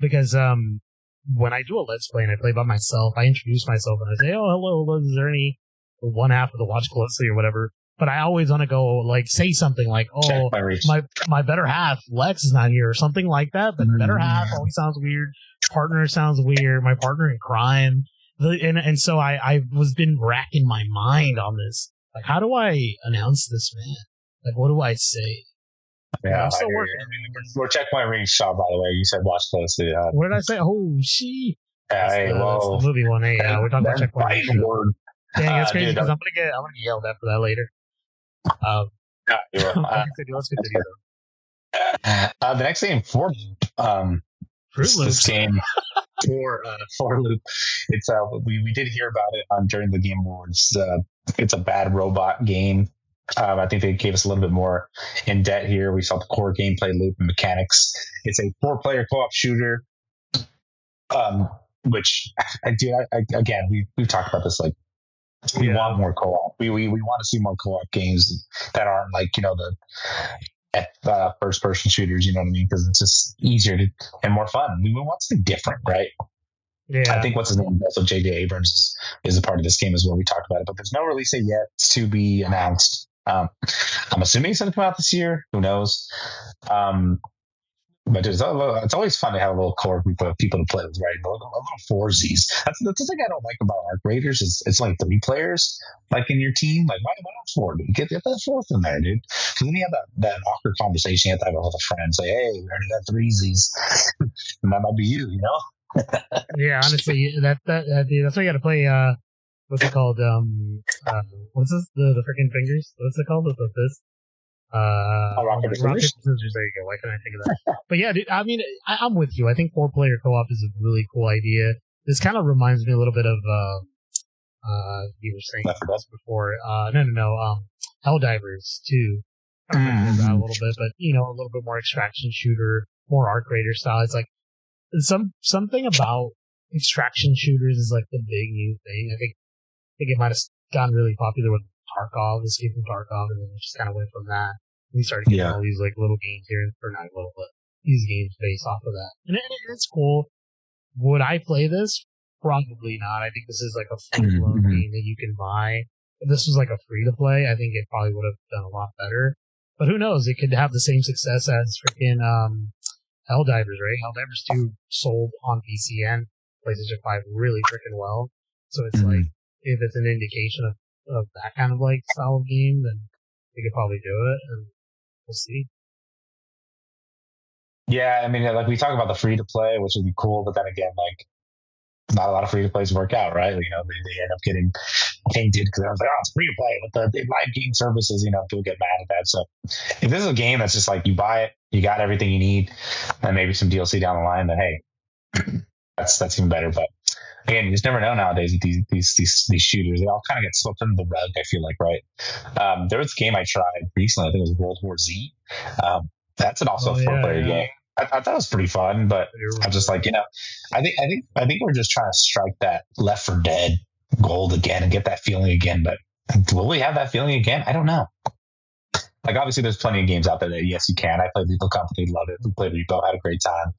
Because when I do a let's play and I play by myself, I introduce myself and I say, "Oh, hello, is there any one half of the watch closely or whatever?" But I always want to go like say something like, "Oh, my better half Lex is not here" or something like that. But better half always sounds weird. Partner sounds weird. My partner in crime, and so I was been racking my mind on this. Like, how do I announce this, man? Like, what do I say? Yeah, I'm still working. We're Checkpoint Ring shot, by the way. You said watch closely. What did I say? Oh, she. That's the movie one. Hey, we're talking about Checkpoint Ring. Dang, that's crazy because I'm gonna get yelled at for that later. Let's continue. The next game, Fruit Loops. This game for Loop. It's we did hear about it during the Game Awards. It's a bad robot game. I think they gave us a little bit more in depth here. We saw the core gameplay loop and mechanics. It's a 4-player co-op shooter. Which again, we've talked about this. Like, we want more co-op. We want to see more co-op games that aren't like the first person shooters. You know what I mean? Because it's just easier and more fun. We want something different, right? Yeah. I think what's his name? Also, J.J. Abrams is a part of this game as well. We talked about it, but there's no release date yet to be announced. I'm assuming it's going to come out this year. Who knows? But it's always fun to have a little core group of people to play with, right? A little foursies. That's the thing I don't like about Arc Raiders is it's like 3 players, like in your team. Like, why not 4? Dude? Get that 4th in there, dude. Because then you have that awkward conversation you have to have with a friend. Say, hey, we already got 3sies. And that might be you know? Yeah, honestly, that's why you got to play. What's it called? What's this? The freaking fingers? What's it called? The fist? Rocket Scissors. There you go. Why couldn't I think of that? But yeah, dude, I mean, I'm with you. I think 4-player co-op is a really cool idea. This kind of reminds me a little bit of you were saying this before. No. Helldivers too. I remember that a little bit, but a little bit more extraction shooter, more Arc Raider style. It's like something about extraction shooters is like the big new thing. I think it might have gotten really popular with Tarkov, Escape from Tarkov, and then it just kind of went from that. We started getting all these like little games here, or not little, but these games based off of that. And it's cool. Would I play this? Probably not. I think this is like a full-blown game that you can buy. If this was like a free-to-play, I think it probably would have done a lot better. But who knows? It could have the same success as freaking Helldivers, right? Helldivers 2 sold on PC and PlayStation 5 really freaking well. So it's like, if it's an indication of that kind of like style of game, then they could probably do it, and we'll see. Yeah, I mean, like we talk about the free to play, which would be cool, but then again, like not a lot of free to plays work out, right? You know, they end up getting tainted because I was like, oh, it's free to play with the live game services. You know, people get mad at that. So if this is a game that's just like you buy it, you got everything you need, and maybe some DLC down the line, then hey, that's even better. But again, you just never know nowadays with these shooters. They all kind of get swept under the rug, I feel like, right? There was a game I tried recently. I think it was World War Z. That's also a four-player game. I thought it was pretty fun, but I'm just like, you know, I think we're just trying to strike that Left 4 Dead gold again and get that feeling again. But will we have that feeling again? I don't know. Like, obviously, there's plenty of games out there that yes, you can. I played Lethal Company, loved it. We played Repo, had a great time.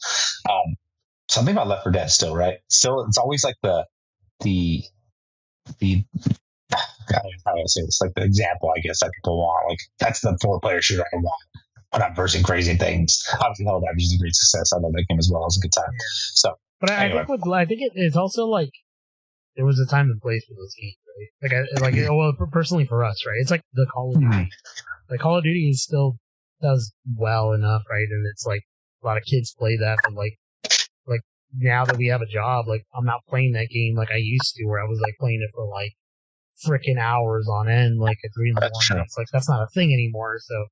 Something about Left 4 Dead still, right? Still, it's always like the I don't know how to say this, like the example, I guess, that people want. Like, that's the 4-player shooter I want. I'm not versing crazy things. Obviously, Helldivers is a great success. I love that game as well. It was a good time. So, but anyway. I think it's also like there was a time and place for those games, right? Well, personally for us, right? It's like the Call of Duty. Like Call of Duty still does well enough, right? And it's like a lot of kids play that, but like now that we have a job, like I'm not playing that game like I used to, where I was like playing it for like freaking hours on end, like at 3 in the morning. It's like that's not a thing anymore. So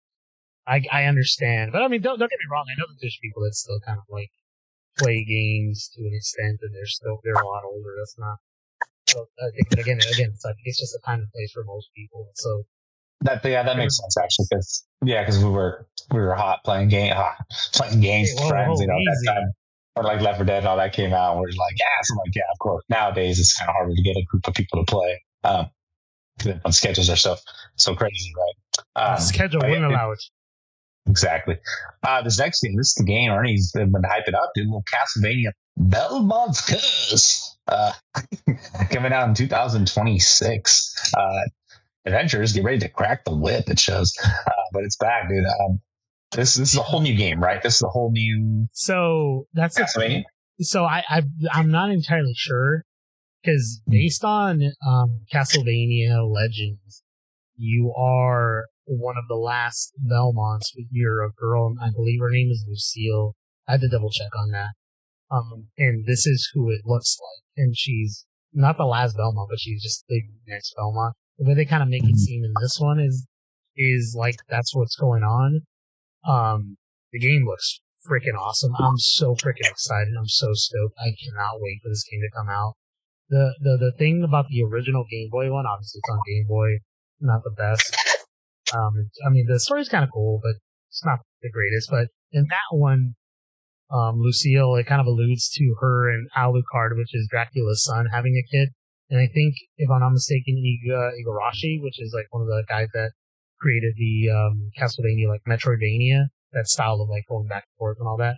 I understand, but I mean, don't get me wrong. I know that there's people that still kind of like play games to an extent, and they're a lot older. That's not. So I think, but again, it's like it's just a time and place for most people. So that makes sense actually, because we were hot playing games with friends, you know, easy. That time. Or like Left 4 Dead and all that came out, and we're like, I'm like, yeah, of course. Nowadays, it's kind of harder to get a group of people to play. When schedules are so crazy, right? Schedule wouldn't allow it. Exactly. This next game, this is the game Ernie's been hyping up, dude. Little Castlevania Belmont's Curse. Coming out in 2026. Adventurers, get ready to crack the whip, it shows. But it's back, dude. This is a whole new game, right? This is a whole new. So that's Castlevania. So I'm not entirely sure, because based on Castlevania Legends, you are one of the last Belmonts. You're a girl, I believe her name is Lucille. I had to double check on that. And this is who it looks like. And she's not the last Belmont, but she's just the next Belmont. The way they kind of make it seem in this one is like that's what's going on. The game looks freaking awesome. I'm so freaking excited. I'm so stoked. I cannot wait for this game to come out. The thing about the original Game Boy one, obviously it's on Game Boy, not the best. I mean, the story's kind of cool, but it's not the greatest. But in that one, Lucille, it kind of alludes to her and Alucard, which is Dracula's son, having a kid. And I think, if I'm not mistaken, Igarashi, which is like one of the guys that created the Castlevania, like Metroidvania, that style of like going back and forth and all that,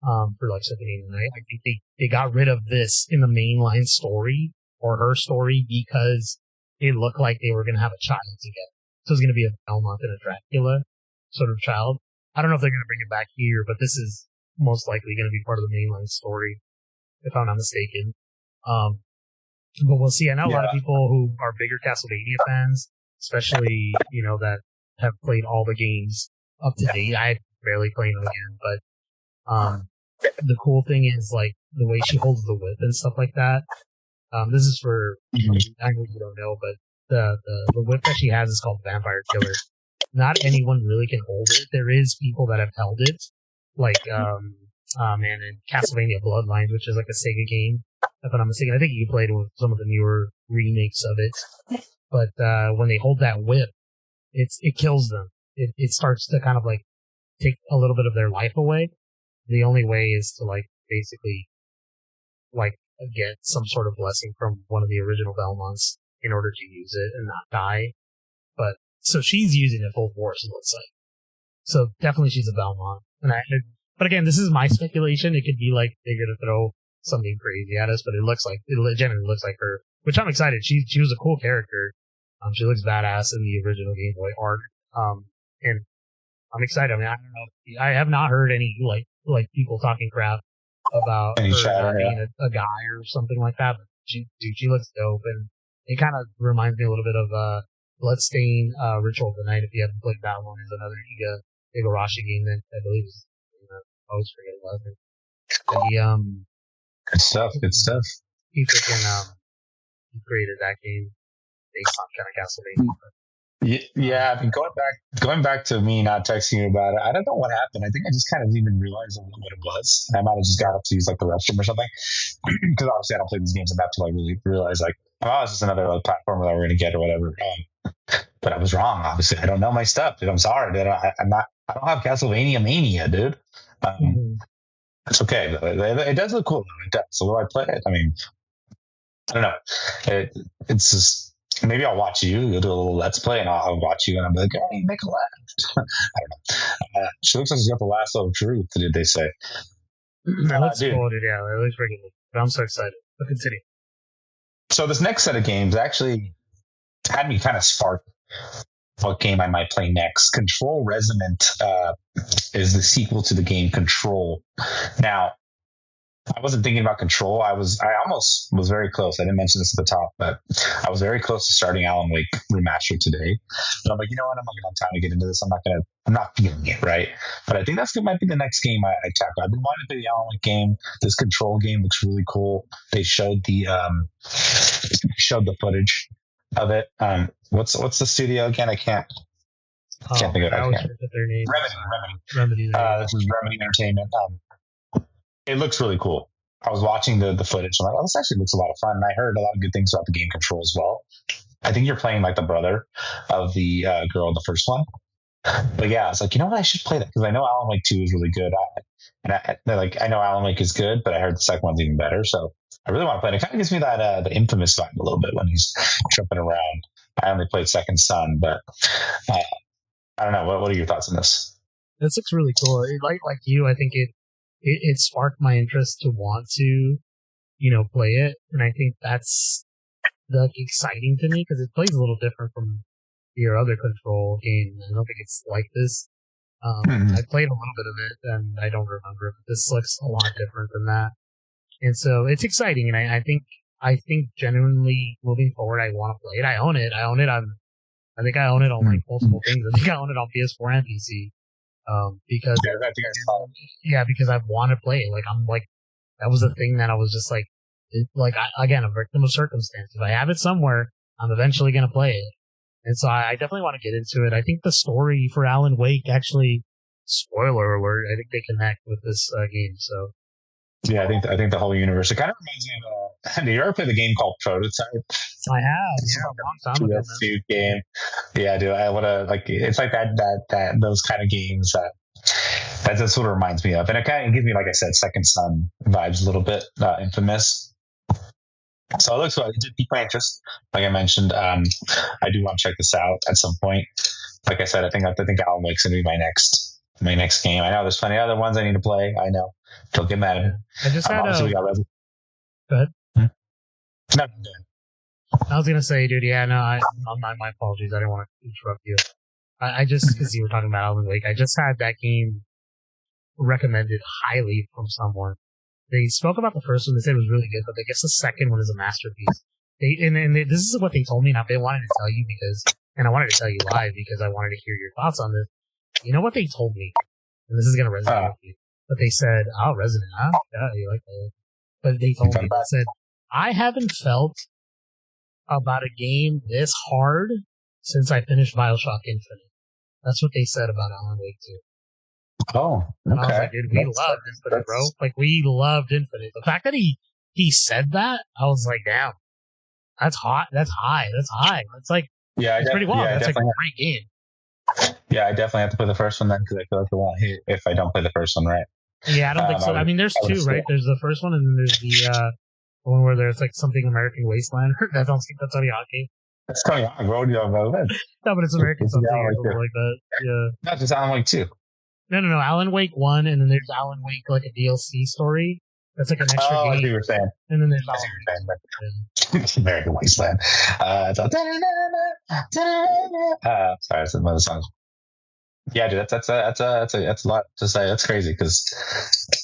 for like 7, 8, and 9. I think they got rid of this in the mainline story, or her story, because it looked like they were going to have a child together. So it's going to be a Belmont and a Dracula sort of child. I don't know if they're going to bring it back here, but this is most likely going to be part of the mainline story, if I'm not mistaken. But we'll see. I know a lot of people who are bigger Castlevania fans, especially, you know, that have played all the games up to date. I barely played them again, but the cool thing is like the way she holds the whip and stuff like that. This is for, I know you don't know, but the whip that she has is called Vampire Killer. Not anyone really can hold it. There is people that have held it, like in Castlevania Bloodlines, which is like a Sega game, if I'm not mistaken. I think you played with some of the newer remakes of it. But when they hold that whip, it kills them. It starts to kind of like take a little bit of their life away. The only way is to like basically like get some sort of blessing from one of the original Belmonts in order to use it and not die. But so she's using it full force, it looks like. So definitely she's a Belmont. And But again, this is my speculation. It could be like they're gonna throw something crazy at us, but it generally looks like her, which I'm excited. She was a cool character. She looks badass in the original Game Boy art. And I'm excited. I mean, I don't know. I have not heard any like people talking crap about her not being a guy or something like that. But she looks dope, and it kind of reminds me a little bit of Bloodstain, Ritual of the Night. If you haven't played that one, is another Igarashi game that I believe is. I always forget it was. But good stuff. Good stuff. He freaking he created that game based on kind of Castlevania. Yeah, I mean, going back to me not texting you about it, I don't know what happened. I think I just kind of even realized what it was. I might have just got up to use like the restroom or something, because obviously I don't play these games enough to like really realize like, oh, it's just another like, platform that we're gonna get or whatever. But I was wrong. Obviously, I don't know my stuff, dude. I'm sorry, dude. I don't have Castlevania mania, dude. It's okay. It does look cool. It does. So will I play it? I mean, I don't know. It's just. Maybe I'll watch you. You'll do a little let's play, and I'll watch you, and I'm like, hey, make a left. I don't know. She looks like she's got the lasso of truth, did they say? That looks cool, dude. Yeah, it looks pretty good. But I'm so excited. But continue. So this next set of games actually had me kind of spark what game I might play next. Control Resonant is the sequel to the game Control. Now, I wasn't thinking about Control. I almost was very close. I didn't mention this at the top, but I was very close to starting Alan Wake Remastered today. But I'm like, you know what? I'm not going to have time to get into this. I'm not feeling it, right? But I think might be the next game I tackle. I've been wanting to play the Alan Wake game. This Control game looks really cool. They showed the footage of it. What's the studio again? I can't think of it. Remedy. This is Remedy Entertainment. It looks really cool. I was watching the footage. I'm like, oh, this actually looks a lot of fun. And I heard a lot of good things about the game Control as well. I think you're playing like the brother of the girl in the first one. But yeah, I was like, you know what? I should play that because I know Alan Wake 2 is really good. I know Alan Wake is good, but I heard the second one's even better. So I really want to play it. It kind of gives me that the Infamous vibe a little bit when he's jumping around. I only played Second Son, but I don't know. What are your thoughts on this? This looks really cool. Like you, I think it sparked my interest to want to, play it. And I think that's exciting to me because it plays a little different from your other Control game. I don't think it's like this. I played a little bit of it and I don't remember, but this looks a lot different than that. And so it's exciting. And I think genuinely moving forward, I want to play it. I own it. I think I own it on like multiple things. I think I own it on PS4 and PC. Because I want to play it. Like I'm like, that was the thing that I was just like, again, a victim of circumstance. If I have it somewhere, I'm eventually going to play it. And so I definitely want to get into it. I think the story for Alan Wake actually, spoiler alert, I think they connect with this game. So yeah, I think the whole universe. It kind of reminds me of. Have you ever played a game called Prototype? I have. Yeah, a long time ago. Game. Yeah, dude. I want to like. It's like that those kind of games that's what it reminds me of, and it kind of gives me, like I said, Second Son vibes a little bit. Infamous. So it looks like it did pique my interest. Like I mentioned, I do want to check this out at some point. Like I said, I think Alan Wake's gonna be my next game. I know there's plenty of other ones I need to play. I know. Don't get mad at me. I just had Go ahead. No, I was gonna say, dude. Yeah, no. My apologies. I didn't want to interrupt you. I just because you were talking about Alan Wake, I just had that game recommended highly from someone. They spoke about the first one. They said it was really good, but I guess the second one is a masterpiece. This is what they told me. Now they wanted to tell you and I wanted to tell you live because I wanted to hear your thoughts on this. You know what they told me, and this is gonna resonate with you. But they said, "Oh, Resident, huh? Yeah, you like that." But they told me, they said, "I haven't felt about a game this hard since I finished BioShock Infinite." That's what they said about Alan Wake 2. Oh, okay. And I was like, dude, we loved Infinite, bro. Like, we loved Infinite. The fact that he said that, I was like, damn, that's hot. That's high. That's high. It's like, it's pretty well. That's like a great game. Yeah, I definitely have to play the first one then because I feel like it won't hit if I don't play the first one, right? Yeah, I don't think so. I mean, there's two, right? There's the first one, and then there's the one where there's like something American Wasteland. That's Tony Hawk game. That's Tony Hawk, bro. You know about it? No, but it's American something or something like that. Yeah. Not just Alan Wake 2. No. Alan Wake 1, and then there's Alan Wake, like a DLC story. That's like an extra I see what game. you're saying. And then there's I see Alan what you're Wake. saying. American Wasteland. Sorry, that's another song. Yeah, dude, that's a lot to say. That's crazy because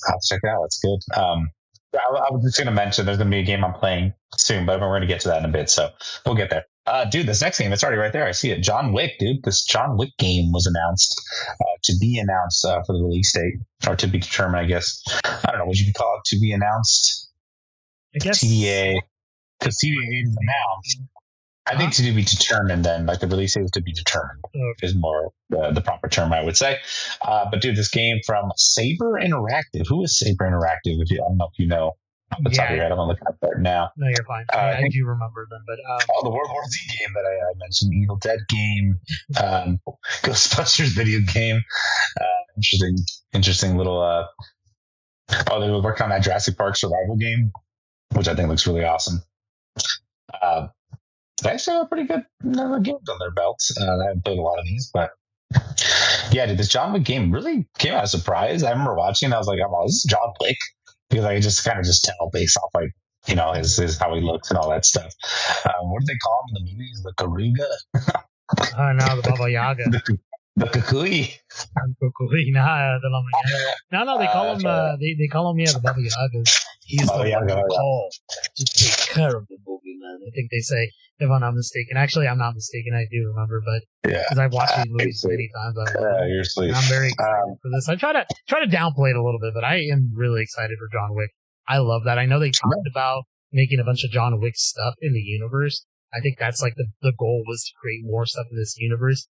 I'll check it out. It's good. I was just going to mention there's going to be a game I'm playing soon, but we're going to get to that in a bit, so we'll get there. Dude, this next game, it's already right there. I see it. John Wick, dude. This John Wick game was announced to be announced for the release date, or to be determined, I guess. I don't know. Would you call it to be announced? I guess. TBA, because TBA is announced. I think to be determined then, like the release date is to be determined is more the proper term, I would say. But dude, this game from Saber Interactive. Who is Saber Interactive? I don't know if you know off the top of your head. I'm going to look it up right now. No, you're fine. I do remember them. But the World War Z game that I mentioned, Evil Dead game, Ghostbusters video game. Interesting little... they were working on that Jurassic Park survival game, which I think looks really awesome. They actually have a pretty good games on their belts. I haven't played a lot of these, but yeah, dude, this John Wick game really came out as a surprise. I remember watching, I was like, oh, this is John Wick, because I just kind of just tell based off like his how he looks and all that stuff. What do they call him in the movies? The Karuga? No, the Baba Yaga. The Kukui. No, they call him. They call him the Baba Yagas. He's the one called to take care of the boogeyman. I think they say, if I'm not mistaken. Actually, I'm not mistaken. I do remember, but because I've watched these movies many times, you're sweet. I'm very excited for this. I try to downplay it a little bit, but I am really excited for John Wick. I love that. I know they talked about making a bunch of John Wick stuff in the universe. I think that's like the goal was to create more stuff in this universe.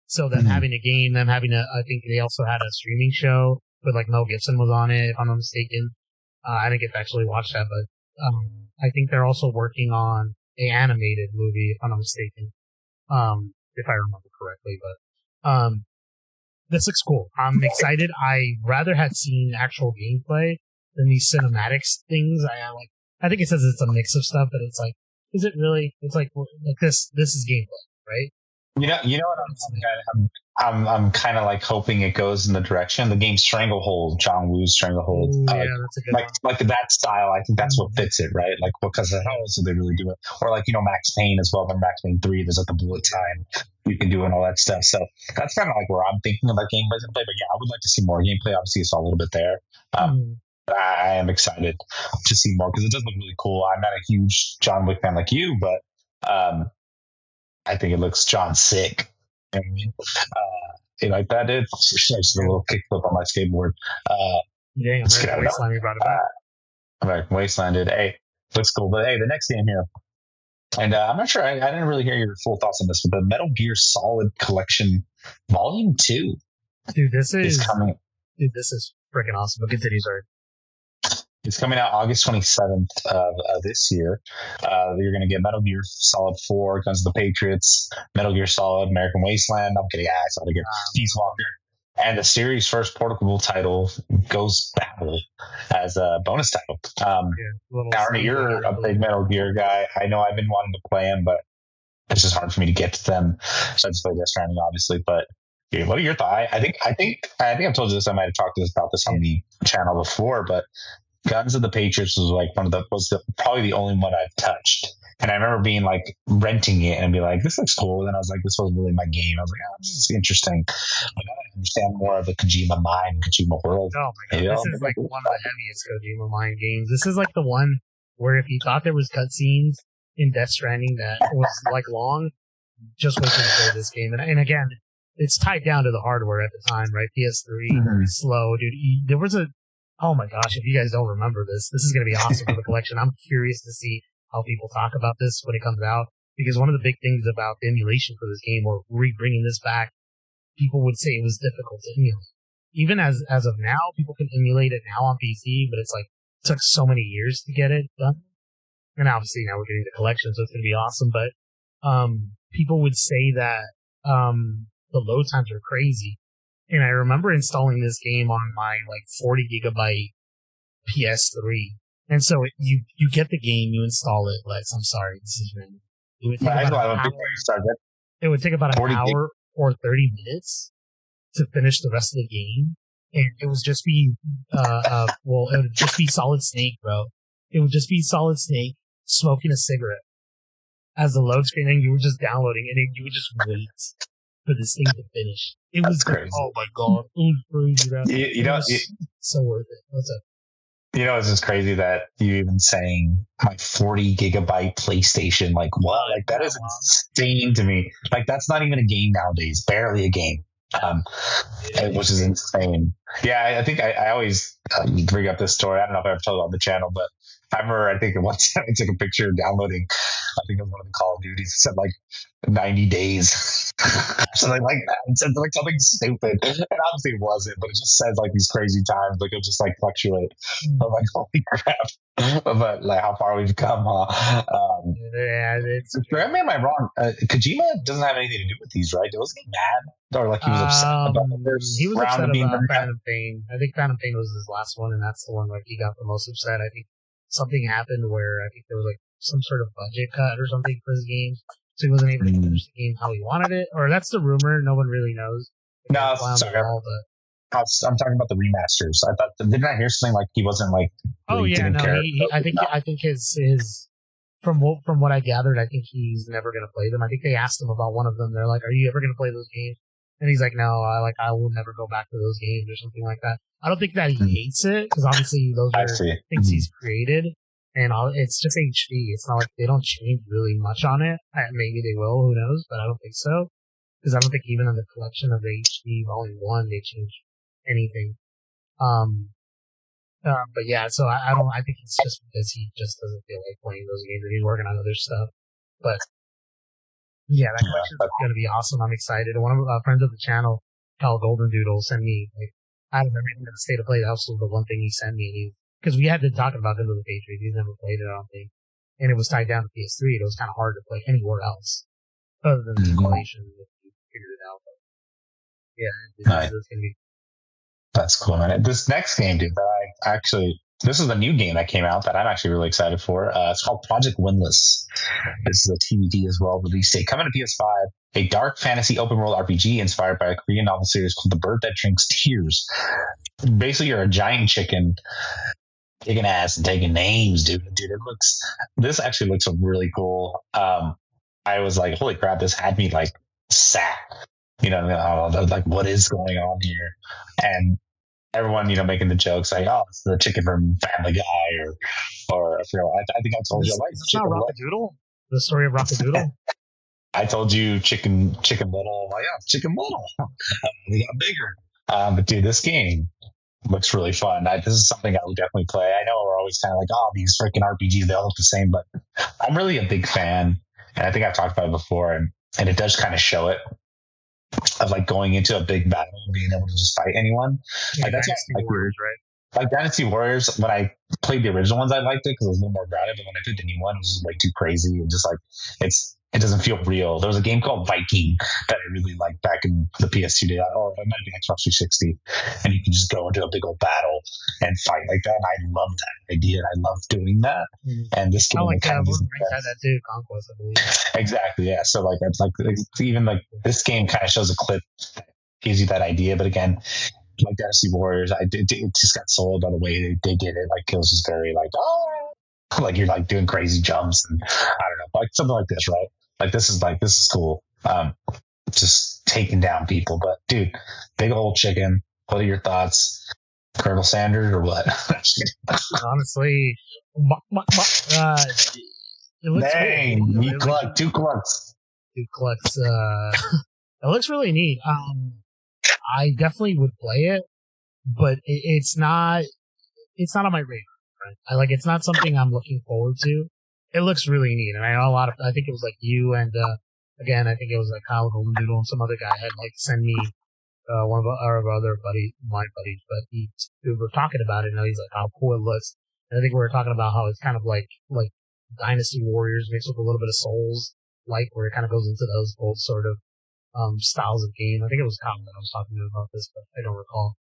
So them having a game, I think they also had a streaming show with like Mel Gibson was on it, if I'm not mistaken. I didn't get to actually watch that, but I think they're also working on an animated movie, if I'm not mistaken, if I remember correctly. But this looks cool. I'm excited. I rather had seen actual gameplay than these cinematics things. I think it says it's a mix of stuff, but it's like, is it really? It's like this is gameplay, right? You know what I'm kind of like hoping it goes in the direction the game Stranglehold, John Woo's Stranglehold. Ooh, yeah, that's a good one. Like that style. I think that's what fits it, right? Like because of how else do they really do it? Or like Max Payne as well. But Max Payne 3, there's like the bullet time you can do and all that stuff. So that's kind of like where I'm thinking about gameplay. But yeah, I would like to see more gameplay. Obviously, it's a little bit there. I am excited to see more because it does look really cool. I'm not a huge John Wick fan like you, but I think it looks John sick. You know what I mean? You like that, dude? Just a little kickflip on my skateboard. American Wasteland, you brought it back. American Wasteland, dude. Hey, looks cool. But hey, the next game here. And I'm not sure, I didn't really hear your full thoughts on this, but the Metal Gear Solid Collection Volume 2. Dude, this is coming. Dude, this is freaking awesome. But continue, sorry. It's coming out August 27th of this year. You're going to get Metal Gear Solid 4, Guns of the Patriots, Metal Gear Solid, American Wasteland. I'm kidding. I saw it again. Peace Walker. And the series' first portable title, Ghost Battle, as a bonus title. Ernie, you're a big Metal Gear guy. I know I've been wanting to play them, but it's just hard for me to get to them. So I just play Death Stranding, obviously. But dude, what are your thoughts? I think I've told you this. I might have talked about this on the channel before, but Guns of the Patriots was like probably the only one I've touched. And I remember being like renting it and be like, this looks cool. And I was like, this wasn't really my game. I was like, this is interesting. But now I understand more of the Kojima mind, Kojima world. Oh my god, this is like one of the heaviest Kojima mind games. This is like the one where if you thought there was cutscenes in Death Stranding that was like long, just wait till you play this game. And again, it's tied down to the hardware at the time, right? PS3, slow, dude. There was oh my gosh, if you guys don't remember this is going to be awesome for the collection. I'm curious to see how people talk about this when it comes out, because one of the big things about the emulation for this game, or bringing this back, people would say it was difficult to emulate. Even as of now, people can emulate it now on PC, but it's like, it took so many years to get it done. And obviously now we're getting the collection, so it's going to be awesome, but people would say that the load times are crazy. And I remember installing this game on my 40 gigabyte PS3. And so you get the game, you install it. Lex, I'm sorry, this is random. It would take about an hour or 30 minutes to finish the rest of the game. and it would just be, it would just be Solid Snake, bro. It would just be Solid Snake smoking a cigarette as the load screen, and you were just downloading it, and you would just wait for this thing to finish. It was crazy. Oh my god, it was crazy, bro. You know, so worth it. What's up? You know, it's just crazy that you even saying my 40 gigabyte PlayStation. Like, what? Like, that is insane to me. Like, that's not even a game nowadays. Barely a game. Which is insane. Yeah, I think I always bring up this story. I don't know if I ever told it on the channel, but I remember, I think one time I took a picture of downloading, I think it was one of the Call of Duties. It said like 90 days. Something like that. It said like something stupid. And obviously it wasn't, but it just said like these crazy times. Like it'll just like fluctuate. I'm like, holy crap. But like how far we've come, huh? Yeah, am I wrong? Kojima doesn't have anything to do with these, right? Wasn't he mad? Or like he was upset about the first he was round upset of being about Phantom Pain. I think Phantom Pain was his last one, and that's the one like he got the most upset. I think something happened where I think there was like some sort of budget cut or something for his game, so he wasn't able to finish the game how he wanted it. Or that's the rumor. No one really knows. No, sorry. I'm talking about the remasters. I thought, didn't I hear something like he wasn't like? Oh yeah, no. I think his from what I gathered, I think he's never gonna play them. I think they asked him about one of them. They're like, "Are you ever gonna play those games?" And he's like, "No, I will never go back to those games," or something like that. I don't think that he hates it, because obviously those are things he's created, and it's just HD. It's not like they don't change really much on it. Maybe they will, who knows? But I don't think so, because I don't think even in the collection of the HD Volume 1 they change anything. But yeah, so I think it's just because he just doesn't feel like playing those games and he's working on other stuff. But yeah, that collection is going to be awesome. I'm excited. One of our friends of the channel, Cal Golden Doodle, sent me like out of everything in the State of Play. That was the one thing he sent me, because we had been talking about Into the Patriot. He's never played it, I don't think, and it was tied down to PS3. It was kind of hard to play anywhere else other than the emulation if you figured it out. But yeah, it's going to be. That's cool, man. This next game, dude, this is a new game that came out that I'm actually really excited for. It's called Project Windless. This is a TBD as well, release date. Coming to PS5, a dark fantasy open world RPG inspired by a Korean novel series called The Bird That Drinks Tears. Basically, you're a giant chicken kicking ass and taking names, dude. This actually looks really cool. I was like, holy crap, this had me like sad. Like what is going on here? And everyone, making the jokes like, oh, it's the chicken from Family Guy or I think I told you, like, it's not Rockadoodle? The story of Rockadoodle? I told you Chicken Little. Like, yeah, Chicken Little. We got bigger. But dude, this game looks really fun. This is something I would definitely play. I know we're always kind of like, oh, these freaking RPGs, they all look the same, but I'm really a big fan. And I think I've talked about it before, and it does kind of show it. Of like going into a big battle and being able to just fight anyone. Yeah, like that's like Warriors, right? Like Dynasty Warriors, when I played the original ones, I liked it because it was a little more grounded. But when I played the new one, it was just way too crazy and just like it doesn't feel real. There was a game called Viking that I really liked back in the PS2 days, or it might be Xbox 360, and you can just go into a big old battle and fight like that. And I love that idea. And I love doing that. And this game kind of had that too, Conquest, I believe. Exactly, yeah. So like it's like even like this game kind of shows a clip that gives you that idea, but again, like Dynasty Warriors, it just got sold by the way they did it. Like it was just very like, oh, like you're like doing crazy jumps and I don't know, like something like this, right? Like this is cool. Just taking down people, but dude, big old chicken. What are your thoughts, Colonel Sanders, or what? Honestly, it looks dang, cool. You collect two clucks. Two clucks. It looks really neat. I definitely would play it, but it's not on my radar. Right? It's not something I'm looking forward to. It looks really neat, and I know I think it was like you and again, I think it was like Kyle Golden Doodle and some other guy had like send me one of our other my buddies, but we were talking about it, and he's like how cool it looks. And I think we were talking about how it's kind of like Dynasty Warriors mixed with a little bit of Souls, where it kind of goes into those old sort of styles of game. I think it was Kyle that I was talking to about this, but I don't recall.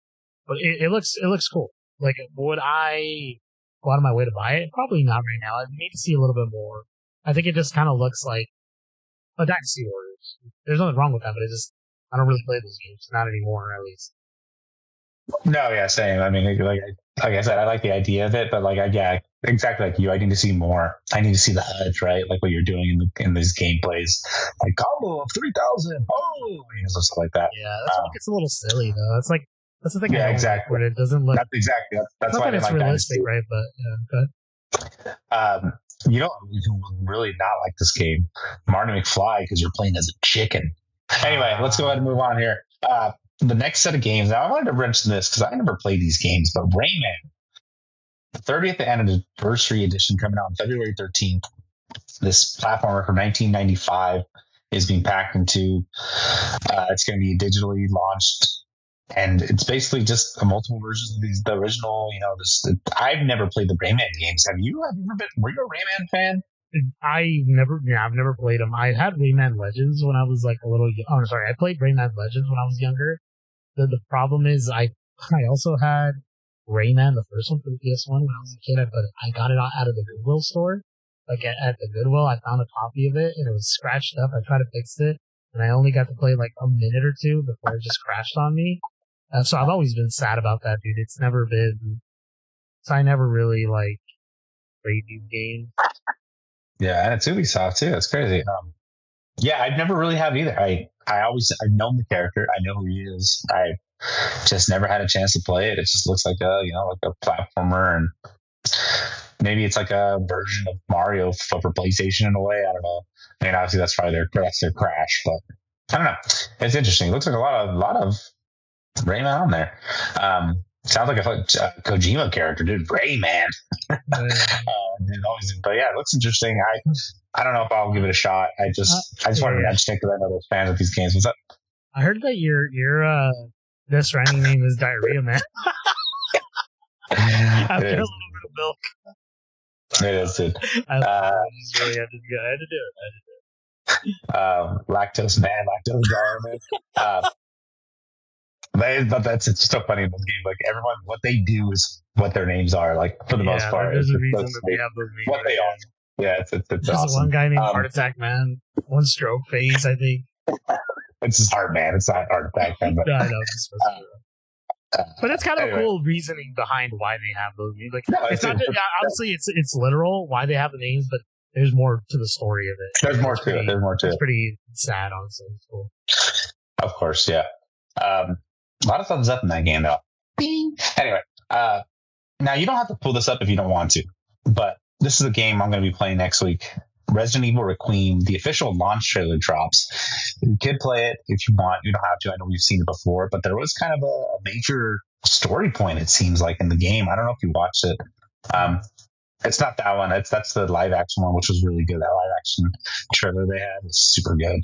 But it looks cool. Like, would I go out of my way to buy it? Probably not right now. I need to see a little bit more. I think it just kind of looks like a Dynasty Warriors. There's nothing wrong with that, but I don't really play those games. Not anymore, at least. No, yeah, same. I mean, like I said, I like the idea of it, but yeah, exactly like you. I need to see more. I need to see the HUD, right? Like what you're doing in these gameplays, like combo of 3,000. Oh, stuff like that. Yeah, that's when it gets a little silly though. That's the thing I Yeah, don't like, exactly. where it doesn't look. That's exactly. That's Not why I that didn't it's like realistic, Dynasty. right? But yeah, Um, you know, you would really not like this game, Marty McFly, because you're playing as a chicken. Anyway, let's go ahead and move on here. The next set of games. Now, I wanted to mention this because I never played these games, but Rayman, the 30th anniversary edition, coming out on February 13th. This platformer from 1995 is being packed into. It's going to be digitally launched, and it's basically just a multiple versions of the original. You know, I've never played the Rayman games. Have you? Have you ever been? Were you a Rayman fan? I've never played them. I had Rayman Legends when I was like a little. Oh, sorry, I played Rayman Legends when I was younger. The problem is I also had Rayman, the first one for the PS1 when I was a kid, but I got it out of the Goodwill store. Like at the Goodwill, I found a copy of it and it was scratched up. I tried to fix it and I only got to play like a minute or two before it just crashed on me. So I've always been sad about that, dude. It's never been, so I never really like played these games. Yeah, and it's Ubisoft too. It's crazy. Yeah, I've never really have either. I've known the character. I know who he is. I just never had a chance to play it. It just looks like like a platformer, and maybe it's like a version of Mario for PlayStation in a way. I don't know. I mean, obviously that's probably their crash, but I don't know. It's interesting. It looks like a lot of Rayman on there. Sounds like a Kojima character, dude. Rayman. But yeah, it looks interesting. I don't know if I'll give it a shot. I just wanted to mention it because I know those fans of these games. What's up? I heard that your Death Stranding name is Diarrhea Man. After a little bit of milk. It is, dude. I really had to do it. Lactose man, lactose garment. But it's so funny in this game. Like everyone, what they do is what their names are. Like for the most part, there's a reason that they have those names. What they are. Yeah, it's There's awesome. one guy named Heart Attack Man, one Stroke Face, I think. It's just Heart Man. It's not Heart Attack Man. But, no, I know. But it's kind of a cool reasoning behind why they have those names. Like, it's not just, obviously it's literal why they have the names, but there's more to the story of it. There's more to it. There's more to it. It's pretty sad, honestly. Cool. Of course, yeah. A lot of thumbs up in that game, though. Anyway, now you don't have to pull this up if you don't want to, but this is a game I'm going to be playing next week. Resident Evil Requiem, the official launch trailer drops. You could play it if you want. You don't have to. I know we've seen it before, but there was kind of a major story point, it seems like, in the game. I don't know if you watched it. It's not that one. That's the live action one, which was really good. That live action trailer they had was super good.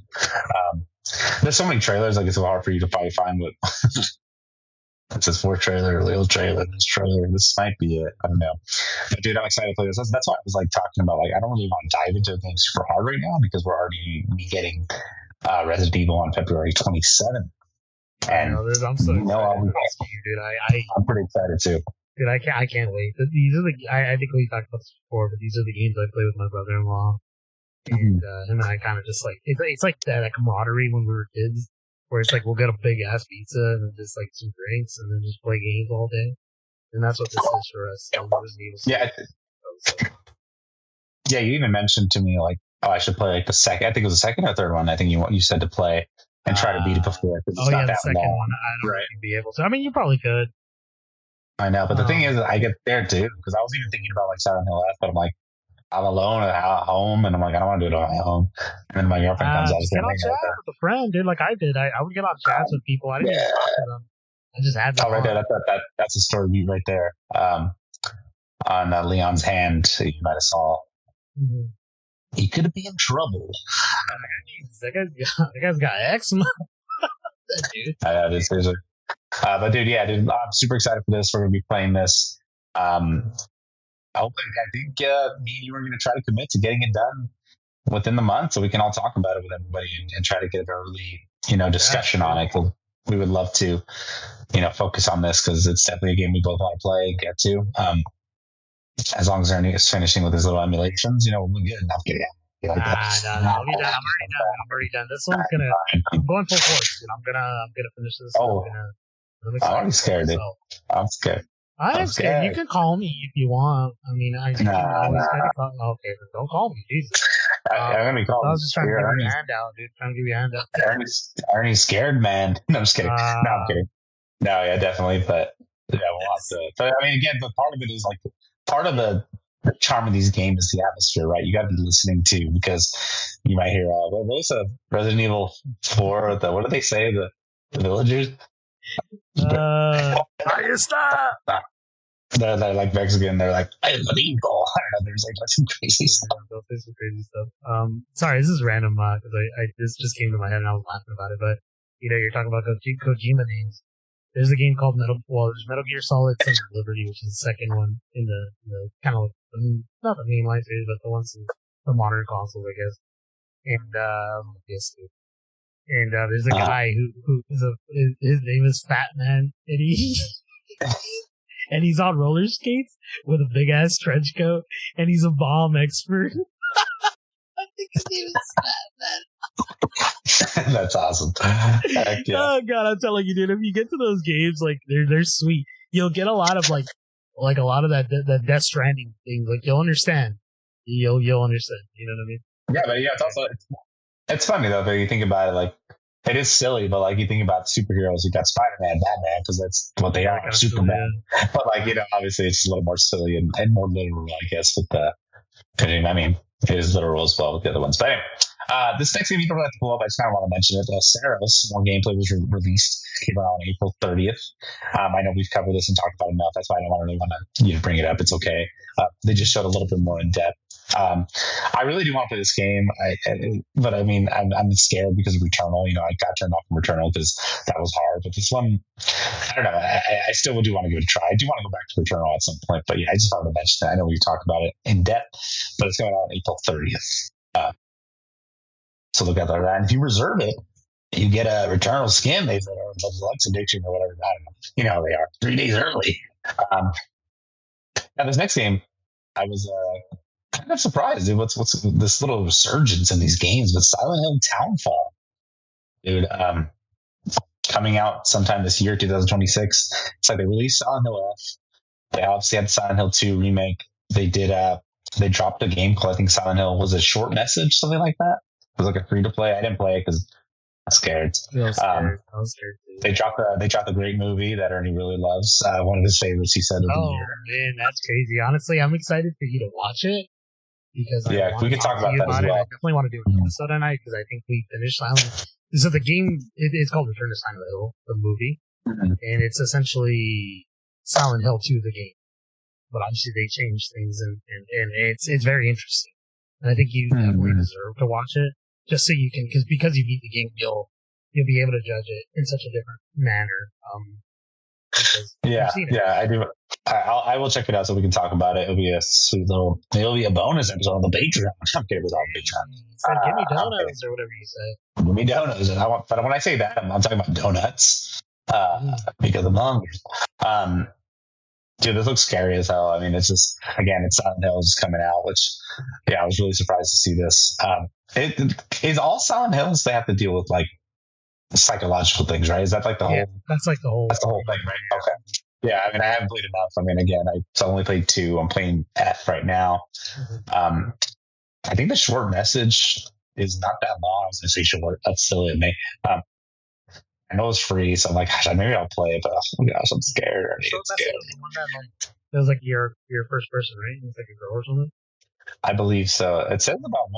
There's so many trailers, like it's so hard for you to probably find what it says for trailer, little trailer, this trailer. This might be it. I don't know. But dude, I'm excited to play this. That's why I was like talking about, like, I don't really want to dive into things super hard right now because we're already getting Resident Evil on February 27th. And I'm so excited dude. I'm pretty excited too. Dude, I can't wait. These are I think we talked about this before, but these are the games I play with my brother-in-law. And him and I kind of just like, it's like that camaraderie when we were kids, where it's like we'll get a big ass pizza and then just like some drinks and then just play games all day. And that's what this is for us. Yeah. Yeah, you even mentioned to me like, oh, I should play like the second. I think it was the second or third one. I think you said to play and try to beat it before. The second one. I don't think you'd be able to. I mean, you probably could. I know, but the thing is, I get there too because I was even thinking about like Silent Hill F, but I'm like, I'm alone at home, and I'm like, I don't want to do it on my own. And then my girlfriend comes out. Get on chat with a friend, dude. Like I did. I would get on chats with people. I didn't even talk to them. I just had them. Oh, right there. That's a story beat right there. On Leon's hand, you might have saw. Mm-hmm. He could be in trouble. That guy's got eczema. Dude. That is crazy. But dude, yeah, dude, I'm super excited for this. We're gonna be playing this. I think me and you are going to try to commit to getting it done within the month so we can all talk about it with everybody and try to get an early, discussion on it. Cause we would love to, focus on this because it's definitely a game we both want to play, get to. As long as Ernie is finishing with his little emulations, we'll be good enough. No, I'll be done. I'm already done. This one's I'm going full force. Dude. I'm gonna finish this. Oh. I'm already scared, dude. I'm scared. I am scared. You can call me if you want. I mean, I always get to call. Okay, don't call me, Jesus. I'm gonna be called. I was just trying to give you a handout, dude. Trying to give you a handout. Ernie's scared, man. No, I'm just kidding. No, I'm kidding. No, yeah, definitely. But yeah, we'll have to. But I mean, again, but part of it is like part of the charm of these games is the atmosphere, right? You got to be listening to because you might hear, what was Resident Evil 4? What do they say? The villagers. Stop. They're like Mexican. They're like, I am an eagle. I don't know. There's like some crazy stuff. They'll say some crazy stuff. Sorry, this is random because this just came to my head and I was laughing about it. But you're talking about Kojima names. There's a game called there's Metal Gear Solid Sons of Liberty, which is the second one in the kind of not the mainline series, but the ones in the modern consoles, I guess. And yes, dude. And there's a guy who is his name is Fat Man, and and he's on roller skates with a big ass trench coat, and he's a bomb expert. I think his name is Fat Man. That's awesome. Heck yeah. Oh god, I'm telling you, dude, if you get to those games, like they're sweet. You'll get a lot of like a lot of that Death Stranding thing. Like you'll understand. You'll understand. You know what I mean? Yeah, but yeah, it's also it's funny though. But you think about it, like it is silly, but like you think about superheroes, you got Spider-Man, Batman, because that's what they are, Superman. But like obviously it's a little more silly and more literal, I guess, with the. I mean, it is literal as well with the other ones. But anyway, this next game you don't have to pull up. I just kind of want to mention it. Saros, more gameplay was released. Came out on April 30th. I know we've covered this and talked about it enough. That's why I don't really want to bring it up. It's okay. They just showed a little bit more in depth. I really do want to play this game, but I mean, I'm scared because of Returnal. I got turned off from Returnal because that was hard. But this one, I don't know. I still do want to give it a try. I do want to go back to Returnal at some point. But yeah, I just wanted to mention that. I know we talked about it in depth, but it's going out on April 30th. So look at that. And if you reserve it, you get a Returnal skin. They said, or the Lex Addiction or whatever. I don't know. You know how they are. 3 days early. Now this next game, I was kind of surprised, dude. What's this little resurgence in these games with Silent Hill Townfall, dude? Coming out sometime this year, 2026. It's like they released Silent Hill F. They obviously had Silent Hill 2 remake. They did. They dropped a game called, I think Silent Hill was a short message, something like that. It was like a free to play. I didn't play it because I'm scared. I was scared too. They dropped a great movie that Ernie really loves. One of his favorites, he said. Oh man, that's crazy. Honestly, I'm excited for you to watch it because we could talk about that as well. I definitely want to do an episode tonight because I think we finished Silent. So the game it's called Return to Silent Hill, the movie, and it's essentially Silent Hill 2, the game. But obviously they changed things, and it's very interesting. And I think you definitely deserve to watch it. Just so you can, because you beat the game, you'll be able to judge it in such a different manner. I do. I will check it out so we can talk about it. It'll be a sweet it'll be a bonus episode on the Patreon. I'm kidding with all Patreon. Give me donuts or whatever you say. Give me donuts, but when I say that, I'm talking about donuts because I'm hungry. Dude, this looks scary as hell. I mean, it's just, again, it's Silent Hill is coming out, which, I was really surprised to see this. It is all Silent Hills. They have to deal with like psychological things, right? Is that like the whole? That's the whole thing, right? Okay. Yeah, I mean, I haven't played enough. I mean, again, I only played 2. I'm playing F right now. I think the short message is not that long. I was going to say short. That's silly of me. I know it's free, so I'm like, gosh, maybe I'll play it, but oh my gosh, I'm scared. It was like your first person, right? It's like a girl or something? I believe so. It says about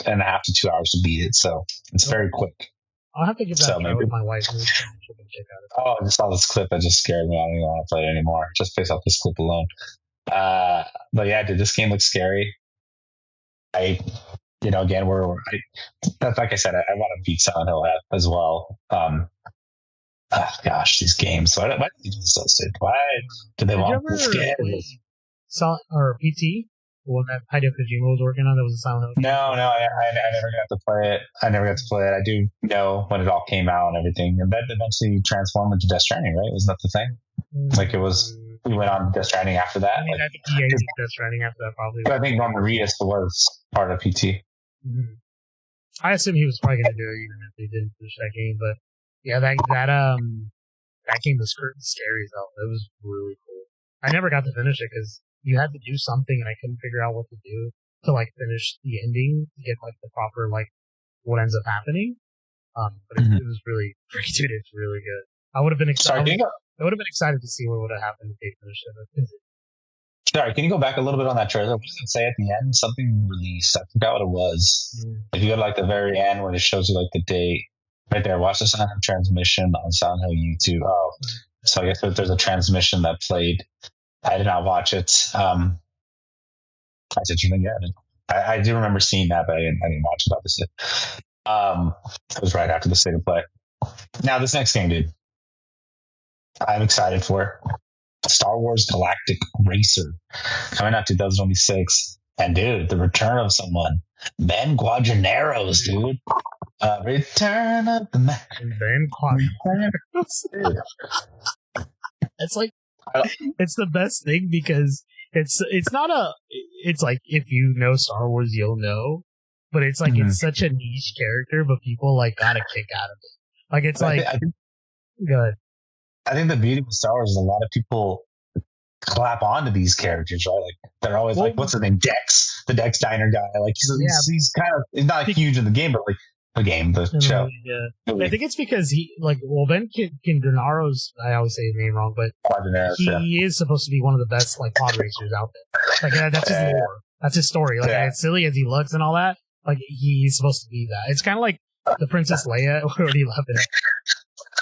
1.5 to 2 hours to beat it, so it's very quick. I'll have to give that a try with my wife. I just saw this clip that just scared me. I don't even want to play it anymore, just based off this clip alone. But yeah, dude, this game looks scary. Again, like I said, I want to beat Silent Hill as well. Gosh, these games. Why do they do this so soon? Why do they want to scare me? Or PT? The one that Hideo Kojima was working on, that was a Silent Hill game? No, I never got to play it. I do know when it all came out and everything. And that eventually transformed into Death Stranding, right? Wasn't that the thing? Like it was, we went on Death Stranding after that. I think EA did Death Stranding after that, probably. I think Norman Reedus was part of PT. Mm-hmm. I assume he was probably going to do it even if they didn't finish that game, but yeah, that game was scary as hell. It was really cool. I never got to finish it because you had to do something and I couldn't figure out what to do to like finish the ending to get like the proper like what ends up happening. But it was really, dude, it's really good. I would have been excited. I would have been excited to see what would have happened if they finished it. Sorry, can you go back a little bit on that trailer? What does it say at the end? Something released. I forgot what it was. If you go to like the very end where it shows you like the date, right there, watch the Silent Hill transmission on Silent Hill YouTube. Oh, so I guess there's a transmission that played. I did not watch it. I did you think I do remember seeing that, but I didn't watch it obviously. It was right after the State of Play. Now this next game, dude, I'm excited for Star Wars Galactic Racer coming out 2026. And dude, the return of someone, Ben Quadinaros, dude. Return of the man. Ben Quadinaros. It's like it's the best thing because it's not it's like if you know Star Wars you'll know, but it's like it's such a niche character, but people like got a kick out of it. Like it's I think good. I think the beauty of Star Wars is a lot of people clap onto these characters, right? Like they're always like, what's his name? Dex, the Dex Diner guy. Like he's kind of he's not huge in the game, but like the show. Yeah. I think it's because Ben Quadinaros, I always say his name wrong, but he is supposed to be one of the best like pod racers out there. Like that's his lore. That's his story. Like as silly as he looks and all that, like he's supposed to be that. It's kind of like the Princess Leia. What do you love it?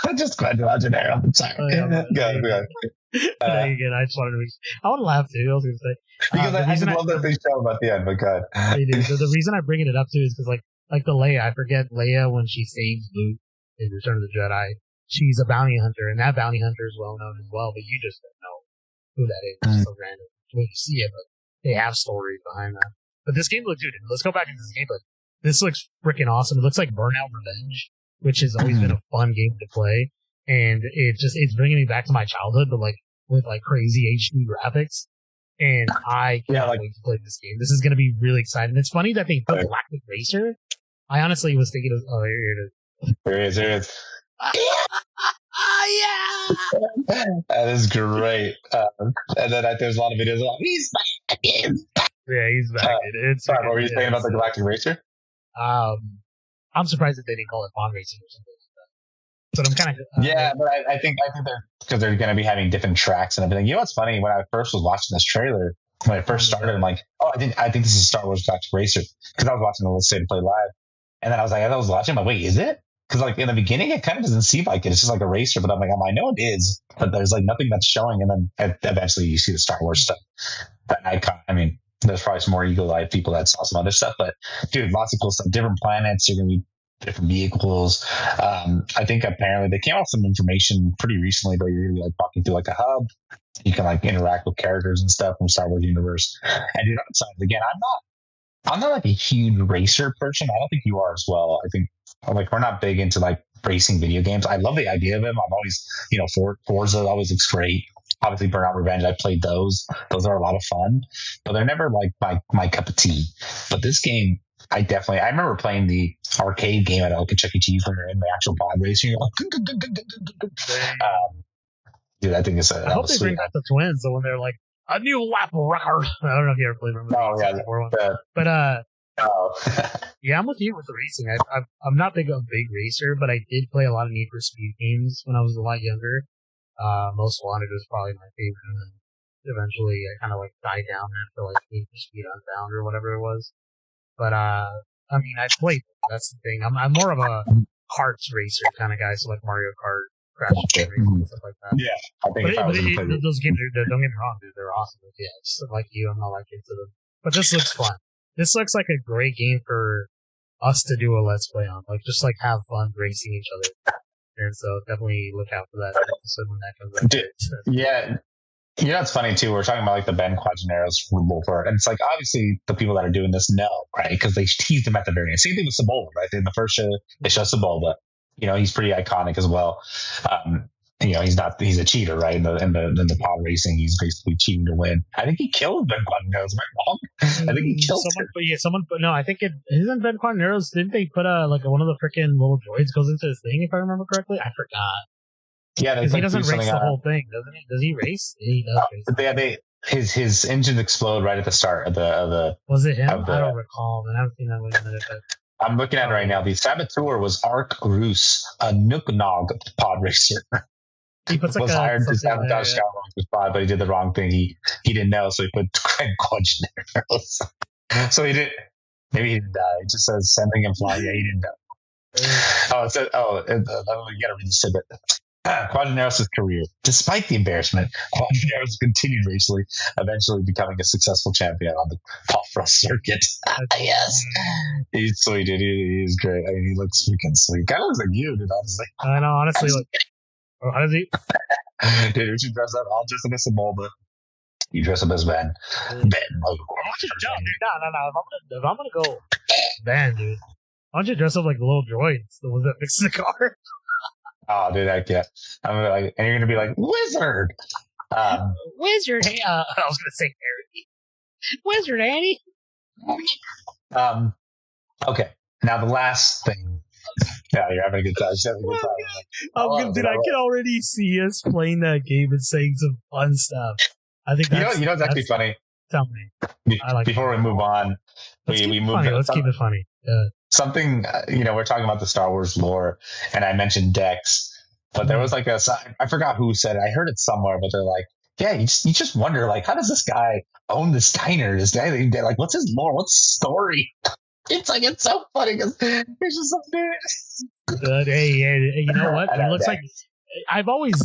I'm just glad to watch it there. I'm sorry. Good. I just wanted to. I want to laugh too. I was going to say because I just love that they show about the end. But God, the reason I bring it up too is because like the Leia, I forget Leia when she saves Luke in Return of the Jedi. She's a bounty hunter, and that bounty hunter is well known as well. But you just don't know who that is. It's so random when you see it, but they have stories behind that. But this game looks good. Let's go back into this game. But this looks freaking awesome. It looks like Burnout Revenge, which has always been a fun game to play. And it's bringing me back to my childhood, but like with like crazy HD graphics. And I can't wait to play this game. This is going to be really exciting. It's funny that they put Galactic Racer. I honestly was thinking here it is. There it is. Yeah. That is great. And then there's a lot of videos of he's back again. Yeah, he's back. Sorry, what were you saying about the Galactic Racer? I'm surprised that they didn't call it pod racing or something like that. But I'm kind of but I think they're because they're going to be having different tracks and everything. You know what's funny? When I first was watching this trailer, when I first started, I'm like, I think this is Star Wars Galactic Racer because I was watching the State of Play live, and then I was watching. I'm like, wait, is it? Because like in the beginning, it kind of doesn't seem like it. It's just like a racer, but I'm like, I know it is, but there's like nothing that's showing. And then eventually you see the Star Wars stuff. I mean, there's probably some more eagle-eyed people that saw some other stuff, but dude, lots of cool stuff. Different planets. You're going to be different vehicles. I think apparently they came out with some information pretty recently, but you're like walking through like a hub. You can like interact with characters and stuff from Star Wars universe. And dude, again, I'm not like a huge racer person. I don't think you are as well. I think like we're not big into like racing video games. I love the idea of them. I'm always, Forza always looks great. Obviously, Burnout Revenge, I played those. Those are a lot of fun, but they're never like my cup of tea. But this game, I remember playing the arcade game at Chuck E. Cheese when you're in the actual pod racing. You're like, dude, I think it's I hope they bring back the twins. So when they're like a new lap rocker. I don't know if you ever played one. But yeah, I'm with you with the racing. I'm not a big racer, but I did play a lot of Need for Speed games when I was a lot younger. Most Wanted was probably my favorite, and then eventually I kind of like died down after like Need for Speed Unbound or whatever it was. But I mean, I played. That's the thing. I'm more of a karts racer kind of guy, so like Mario Kart, Crash Team Racing, and stuff like that. Yeah, I think those games don't get me wrong, dude. They're awesome. Yeah, just like you, I'm not like into them. But this looks fun. This looks like a great game for us to do a Let's Play on. Like, just like have fun racing each other. And so definitely look out for that episode when that comes out. Yeah. You know, it's funny too. We're talking about like the Ben Quadinaros rule for it. And it's like, obviously the people that are doing this know, right? Because they teased him at the very end. Same thing with Sebulba, right? In the first show, they show Sebulba. He's pretty iconic as well. He's a cheater, right? In the pod racing, he's basically cheating to win. I think he killed Ben Quadinaros. Am I wrong? I think he killed someone. No, I think it isn't Ben Quadinaros. Didn't they put one of the freaking little droids goes into his thing? If I remember correctly, I forgot. Yeah, they Because he like doesn't do race something the on. whole thing, doesn't he? Does he race? He does race. His engines explode right at the start of Was it him? I the. don't recall, man. I haven't seen that one in a minute, but I'm looking at it right now. The Saboteur was Ark Roos, a Nooknog pod racer. he puts like Was hired to something in there. sabotage Skywalker's pod, but he did the wrong thing. He didn't know, so he put Craig Quadinaros. So he didn't. Maybe he didn't die. It just says sending him flying. Yeah, he didn't die. Oh, it said. You gotta read the snippet. Quadinaros' career. Despite the embarrassment, Quadinaros continued racing, eventually becoming a successful champion on the off-road circuit. Yes. He's sweet, dude. He's great. I mean, he looks freaking sweet. Kind of looks like you, dude, honestly. I know, honestly, like, how does he? Dude, we should dress up. I'll dress up as Simulba. You dress up as Ben. Ben. No. If I'm gonna go Ben, dude, why don't you dress up like the little droids, the ones that fix the car? Oh, dude, heck yeah. I'm like, and you're gonna be like, Wizard. Wizard. Hey, I was gonna say Harry. Wizard, Annie. Okay. Now the last thing. Yeah, you're having a good time. You're having a good time. Dude, I can already see us playing that game and saying some fun stuff. I think that's, you know what's actually funny? Tell me. Before we move on, we moved. Let's keep it funny. Something, we're talking about the Star Wars lore, and I mentioned Dex, but there was like I forgot who said it. I heard it somewhere, but they're like, yeah, you just wonder, like, how does this guy own this diner? This guy, like, what's his lore? What's his story? It's like, it's so funny because there's just something. Hey, you know what? It looks like I always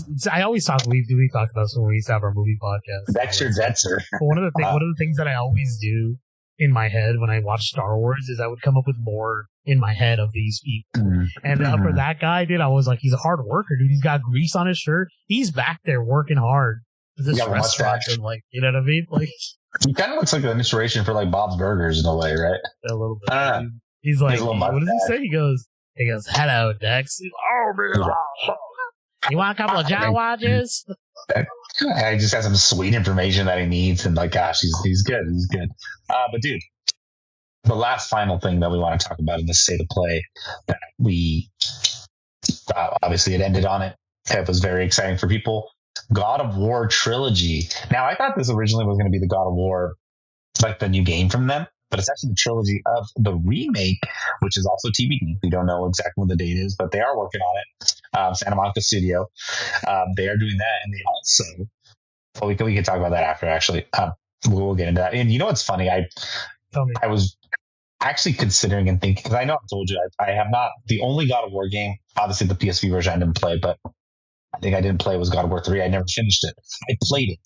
talk. We talked about this when we used to have our movie podcast. Dexter. One of the things that I always do in my head when I watch Star Wars is I would come up with more in my head of these people. Mm-hmm. And for that guy, dude, I was like, he's a hard worker, dude. He's got grease on his shirt. He's back there working hard for this restaurant. And like, you know what I mean? Like, he kind of looks like an inspiration for like Bob's Burgers in a way, right? A little bit. He's like, what does he say? He goes, hello, Dex. Oh, man. You want a couple of John Watches? I just got some sweet information that he needs, and like, gosh, he's good. He's good. But dude, the last final thing that we want to talk about in the state of play that we obviously it ended on it. It was very exciting for people. God of War trilogy. Now, I thought this originally was going to be the God of War, like the new game from them, but it's actually the trilogy of the remake, which is also TBD. We don't know exactly when the date is, but they are working on it. Santa Monica Studio. They are doing that, and they also. Well, we can talk about that after. Actually, we'll get into that. And you know what's funny? I was actually considering and thinking, because I know I've told you I have not. The only God of War game, obviously the PSV version I didn't play, but I think I didn't play was God of War 3. I never finished it. I played it.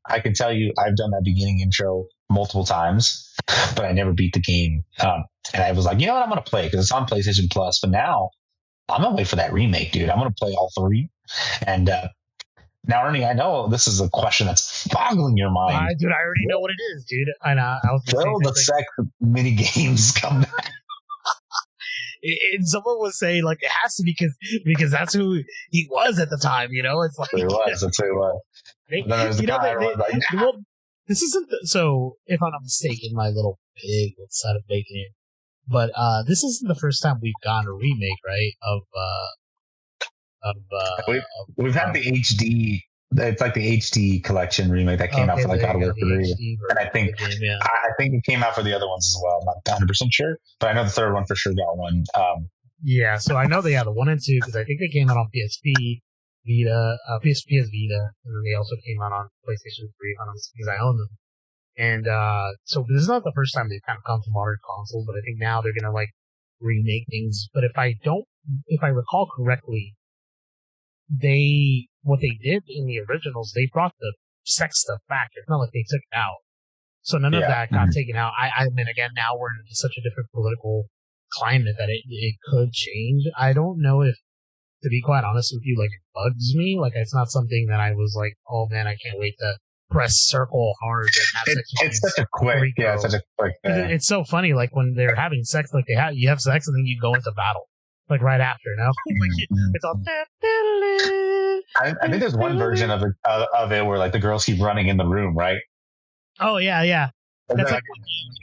I can tell you I've done that beginning intro multiple times, but I never beat the game. And I was like, you know what? I'm going to play because it's on PlayStation Plus. But now I'm going to wait for that remake, dude. I'm going to play all three. And now, Ernie, I know this is a question that's boggling your mind. Dude, I already know what it is, dude. I know. Will the sex mini games come back? And someone was saying, like, it has to be because that's who he was at the time, you know? It's like. That's who he was. Well, this isn't. So, if I'm not mistaken, my little pig inside of bacon here. But this isn't the first time we've gotten a remake, right? We've had the HD. It's like the HD collection remake that came out for like God of War 3, and I think it came out for the other ones as well. I'm not 100% sure, but I know the third one for sure got one. Yeah, so I know they had the 1 and 2 because I think they came out on PSP, Vita, PS Vita, and then they also came out on PlayStation 3 because I own them. And so this is not the first time they've kind of come to modern consoles, but I think now they're gonna like remake things. But if I recall correctly, what they did in the originals, they brought the sex stuff back. It's not like they took it out. So none of that got taken out. I mean, again, now we're in such a different political climate that it could change. I don't know if, to be quite honest with you, like, it bugs me. Like, it's not something that I was like, oh man, I can't wait to press circle hard and have sex. It's such a quick, It's so funny, like, when they're having sex, like, you have sex and then you go into battle. Like right after, no? Like it's all. I think there's one version of it where like the girls keep running in the room, right? Oh yeah. That's like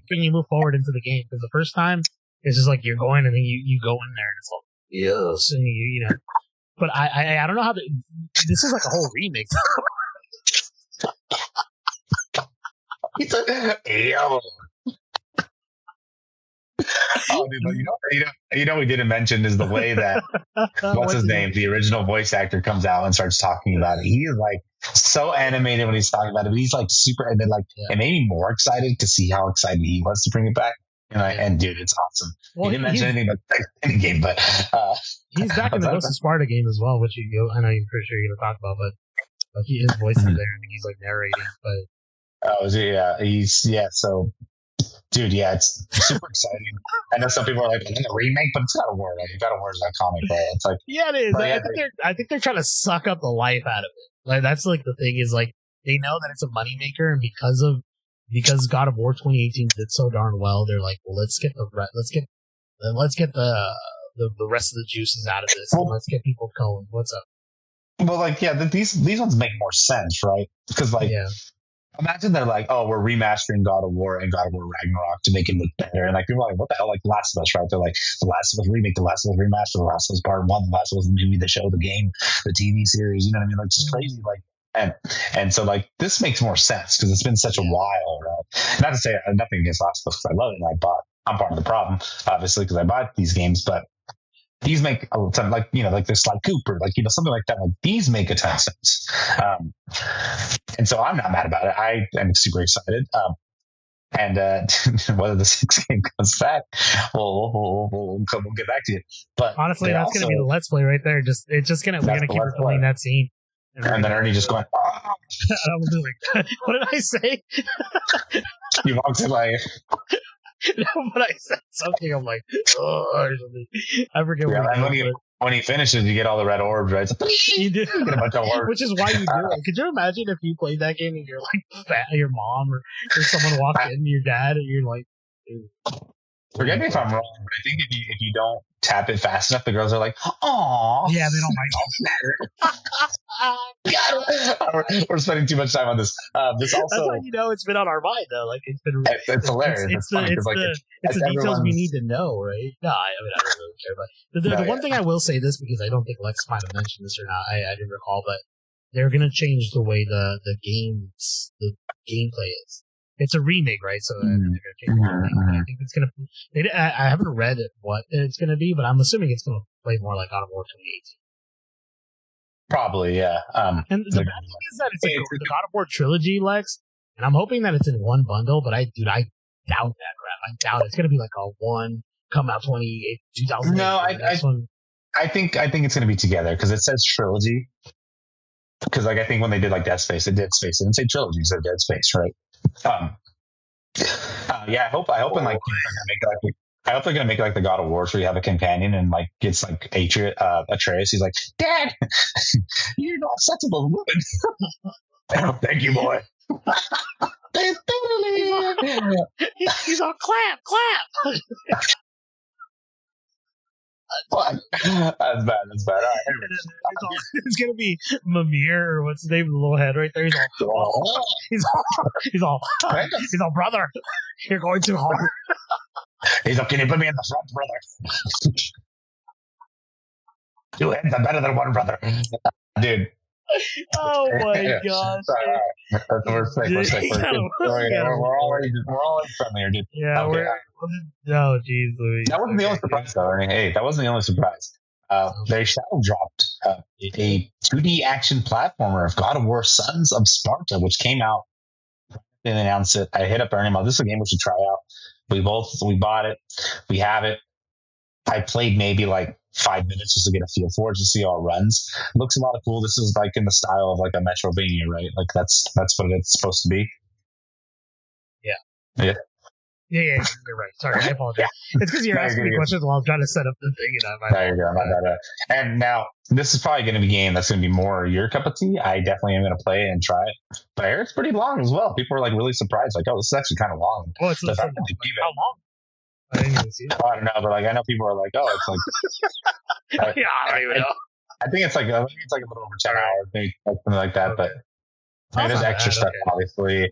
when you move forward into the game, because the first time it's just like you're going and then you go in there and it's like yes, and you know. But I don't know how this is like a whole remake. He said, yo. Oh, dude, but you know, we didn't mention is the way that what's his name, the original voice actor, comes out and starts talking about it. He is like so animated when he's talking about it, but he's like super, and then like it made me more excited to see how excited he was to bring it back. And dude, it's awesome. Well, he didn't mention anything about the game, but he's back in the Ghost of Sparta game as well, which I know you're pretty sure you're gonna talk about, but his voice is there. I think he's like narrating, but so. Dude, yeah, it's super exciting. I know some people are like, a remake, but it's God of War. Like, God of War is iconic, right? It's like, yeah, it is. I think they're trying to suck up the life out of it. Like, that's like the thing is like they know that it's a moneymaker, and because God of War 2018 did so darn well, they're like, well, let's get the rest of the juices out of this, and let's get people going. What's up? Well, like, yeah, these ones make more sense, right? Because like. Yeah. Imagine they're like, oh, we're remastering God of War and God of War Ragnarok to make it look better. And like, people are like, what the hell? Like, Last of Us, right? They're like, The Last of Us remake, The Last of Us remaster, The Last of Us Part 1, The Last of Us movie, the show, the game, the TV series. You know what I mean? Like, just crazy. Like, and so like, this makes more sense because it's been such a while, right? Not to say nothing against Last of Us because I love it and I'm part of the problem, obviously, because I bought these games, but these make a ton, like, you know, like this Sly Cooper, like, you know, something like that. Like, these make a ton of sense. And so I'm not mad about it. I am super excited. And whether the 6th game comes back, we'll get back to it. But honestly, that's going to be the Let's Play right there. We're going to keep replaying that scene. And then Ernie just going, oh. I was just like, what did I say? You walked in like... No, but I said something. I'm like, oh, or something. I forget when he finishes, you get all the red orbs, right? You do, get a bunch of orbs. Which is why you do it. Could you imagine if you played that game and you're like fat, your mom or someone walked in, your dad, and you're like, dude. Forget me if I'm wrong, but I think if you don't tap it fast enough, the girls are like, "Aw." Yeah, they don't like. We're spending too much time on this. This also. That's how you know it's been on our mind, though. Like it's been. It's hilarious. It's the details we need to know, right? No, I mean I don't really care. But the one thing I will say this because I don't think Lex might have mentioned this or not. I didn't recall, but they're gonna change the way the gameplay is. It's a remake, right? So they're going to change I think it's going to. I haven't read what it's going to be, but I'm assuming it's going to play more like God of War 2018. Probably, yeah. And the bad thing is that it's the God of War trilogy, Lex, and I'm hoping that it's in one bundle. But I doubt that crap. I doubt it's going to be like a one come out 2008. No, I think it's going to be together because it says trilogy. Because like I think when they did like Dead Space, it didn't say trilogy, it said Dead Space, right? Yeah, I hope in like I hope they're gonna make like the God of War where you have a companion and like it's like Atreus. He's like, Dad, you're not such a woman. Thank you, boy. He's all clap. That's bad. All right. It's gonna be Mimir or what's his name? The little head right there. He's all, brother. You're going too hard. He's like, can you put me in the front, brother? Two heads are better than one, brother, dude. Oh my gosh! We're sick. We're all friendlier, dude. Yeah, okay. Oh, jeez, Louis. That wasn't the only surprise, though. Hey, that wasn't the only surprise. They shadow dropped a 2D action platformer of God of War: Sons of Sparta, which came out. They announced it. I hit up Ernie. This is a game we should try out. We bought it. We have it. I played maybe like 5 minutes just to get a feel for it, to see how it runs. It looks a lot of cool. This is like in the style of like a Metrovania, right? Like that's what it's supposed to be. Yeah. Yeah, you're right. Sorry, I apologize. It's because you're asking me questions while I'm trying to set up the thing. There you go. And now, this is probably going to be a game that's going to be more your cup of tea. I definitely am going to play it and try it. But I heard it's pretty long as well. People are like really surprised. Like, oh, this is actually kind of long. Oh, it's how long? I didn't even see it. I don't know, but like I know people are like, oh, it's like. Yeah, I don't even know. I think it's like a little over 10 hours, maybe something like that. Okay. And there's extra stuff, Okay. obviously.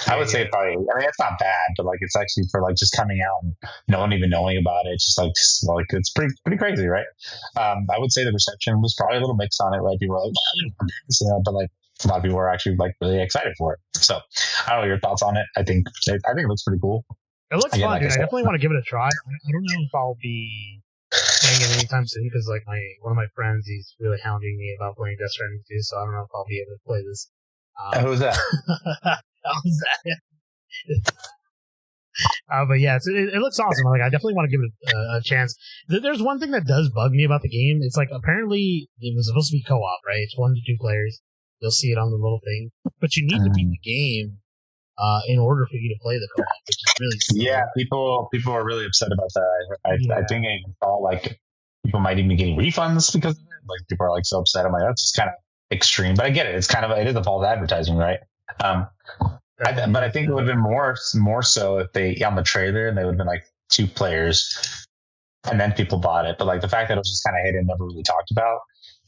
I would say probably, I mean, it's not bad, but like, it's actually for like just coming out and no one even knowing about it. Just like it's pretty crazy, right? I would say the reception was probably a little mixed on it, right? People were like, but like a lot of people were actually like really excited for it. So I don't know your thoughts on it. I think it looks pretty cool. It looks fun, dude. I definitely want to give it a try. I don't know if I'll be playing it anytime soon because like one of my friends, he's really hounding me about playing Death Stranding 2, so I don't know if I'll be able to play this. Who's that? How's that? But yeah, it looks awesome. Like I definitely want to give it a chance. There's one thing that does bug me about the game. It's like apparently it was supposed to be co-op, right? It's 1 to 2 players. You'll see it on the little thing, but you need to beat the game in order for you to play the co-op, which is really silly. Yeah, people are really upset about that. I think I saw like people might even be getting refunds because of it. Like people are like so upset. I'm like, that's just kind of extreme, but I get it. It is a false advertising, right? But I think it would have been more so if they on the trailer and they would have been like 2 players and then people bought it. But like the fact that it was just kind of hidden, never really talked about.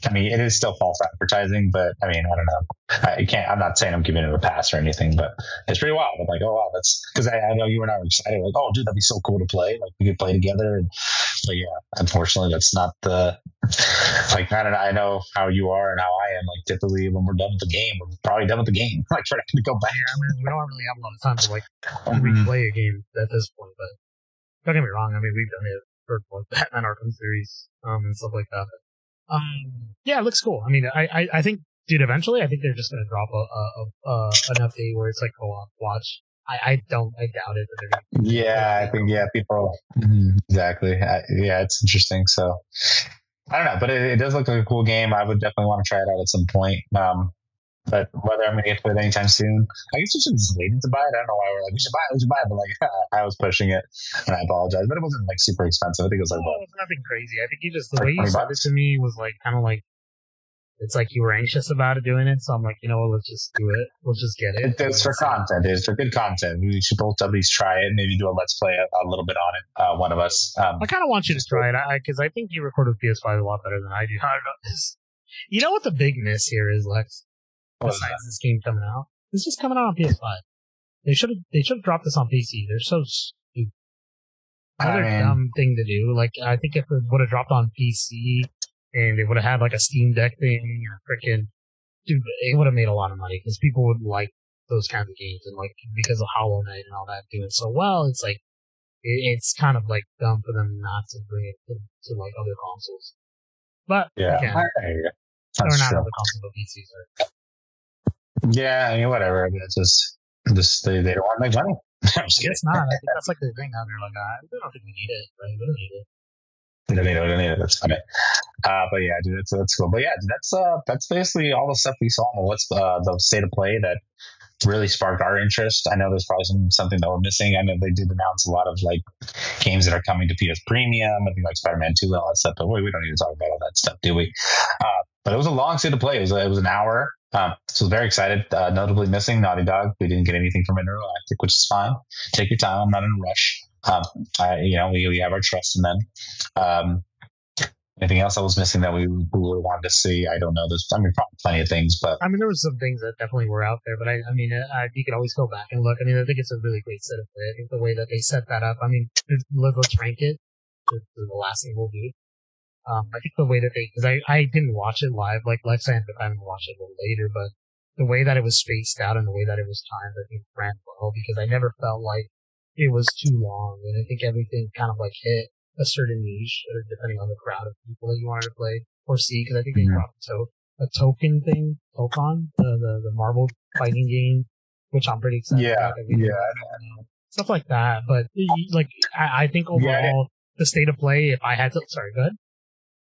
I mean, it is still false advertising, but I mean, I don't know. I'm not saying I'm giving it a pass or anything, but it's pretty wild. I'm like, oh wow, that's because I know you and I were excited. Like, oh dude, that'd be so cool to play. Like we could play together. But yeah, unfortunately, that's not the like. I don't know. I know how you are and how I am. Like typically, when we're done with the game, we're probably done with the game. Like we're not going to go back. Yeah, I mean, we don't really have a lot of time to like replay a game at this point. But don't get me wrong. I mean, we've done it for Batman Arkham series and stuff like that. Yeah, it looks cool. I mean, I think, dude, eventually, I think they're just gonna drop an update where it's like co-op watch. I doubt it that they're gonna. Yeah, I think people exactly. Yeah, it's interesting. So I don't know, but it does look like a cool game. I would definitely want to try it out at some point. But whether I'm going to get to it anytime soon, I guess we should just wait to buy it. I don't know why we're like, we should buy it. But like, I was pushing it and I apologize, but it wasn't like super expensive. I think it was like, it's nothing crazy. I think the way you said it to me was like, kind of like, it's like you were anxious about it doing it. So I'm like, you know what, let's just do it. Let's just get it. It's for content. It's for good content. We should both at least try it and maybe do a let's play a little bit on it. One of us. I kind of want you to try it because I think you recorded PS5 a lot better than I do. I don't know this. You know what the big miss here is, Lex? Besides this game coming out, this is coming out on PS5. They should have dropped this on PC. They're so stupid. Another dumb thing to do. Like I think if it would have dropped on PC and they would have had like a Steam Deck thing or freaking, dude, it would have made a lot of money because people would like those kinds of games and like because of Hollow Knight and all that doing so well. It's like it's kind of like dumb for them not to bring it to like other consoles. But yeah, or not other consoles, but PCs. Sorry. Yeah, I mean, whatever. It's just they don't want to make money. It's not. I think that's like the thing out there. Like, I don't think we need it. Right? We don't need it. We don't need it. That's funny. But yeah, dude, that's cool. But yeah, that's basically all the stuff we saw on the state of play that really sparked our interest. I know there's probably something that we're missing. I know they did announce a lot of like games that are coming to PS Premium. I think like Spider-Man 2 and all that stuff. But we don't need to talk about all that stuff, do we? But it was a long state of play. It was an hour. So I was very excited. Notably missing Naughty Dog. We didn't get anything from Intergalactic, which is fine. Take your time. I'm not in a rush. We have our trust in them. Anything else I was missing that we wanted to see? I don't know. There's, probably plenty of things, but I mean, there was some things that definitely were out there. But you could always go back and look. I mean, I think it's a really great set of play. I think the way that they set that up. I mean, let's rank it. The last thing we'll do. I think the way that because I didn't watch it live, like Lex, I ended up having to watch it a little later, but the way that it was spaced out and the way that it was timed, I think ran well because I never felt like it was too long. And I think everything kind of like hit a certain niche, depending on the crowd of people that you wanted to play or see, because I think they brought a token thing, Tokon, the Marvel fighting game, which I'm pretty excited about. Stuff like that. But like, I think overall, the state of play, if I had to, sorry, go ahead.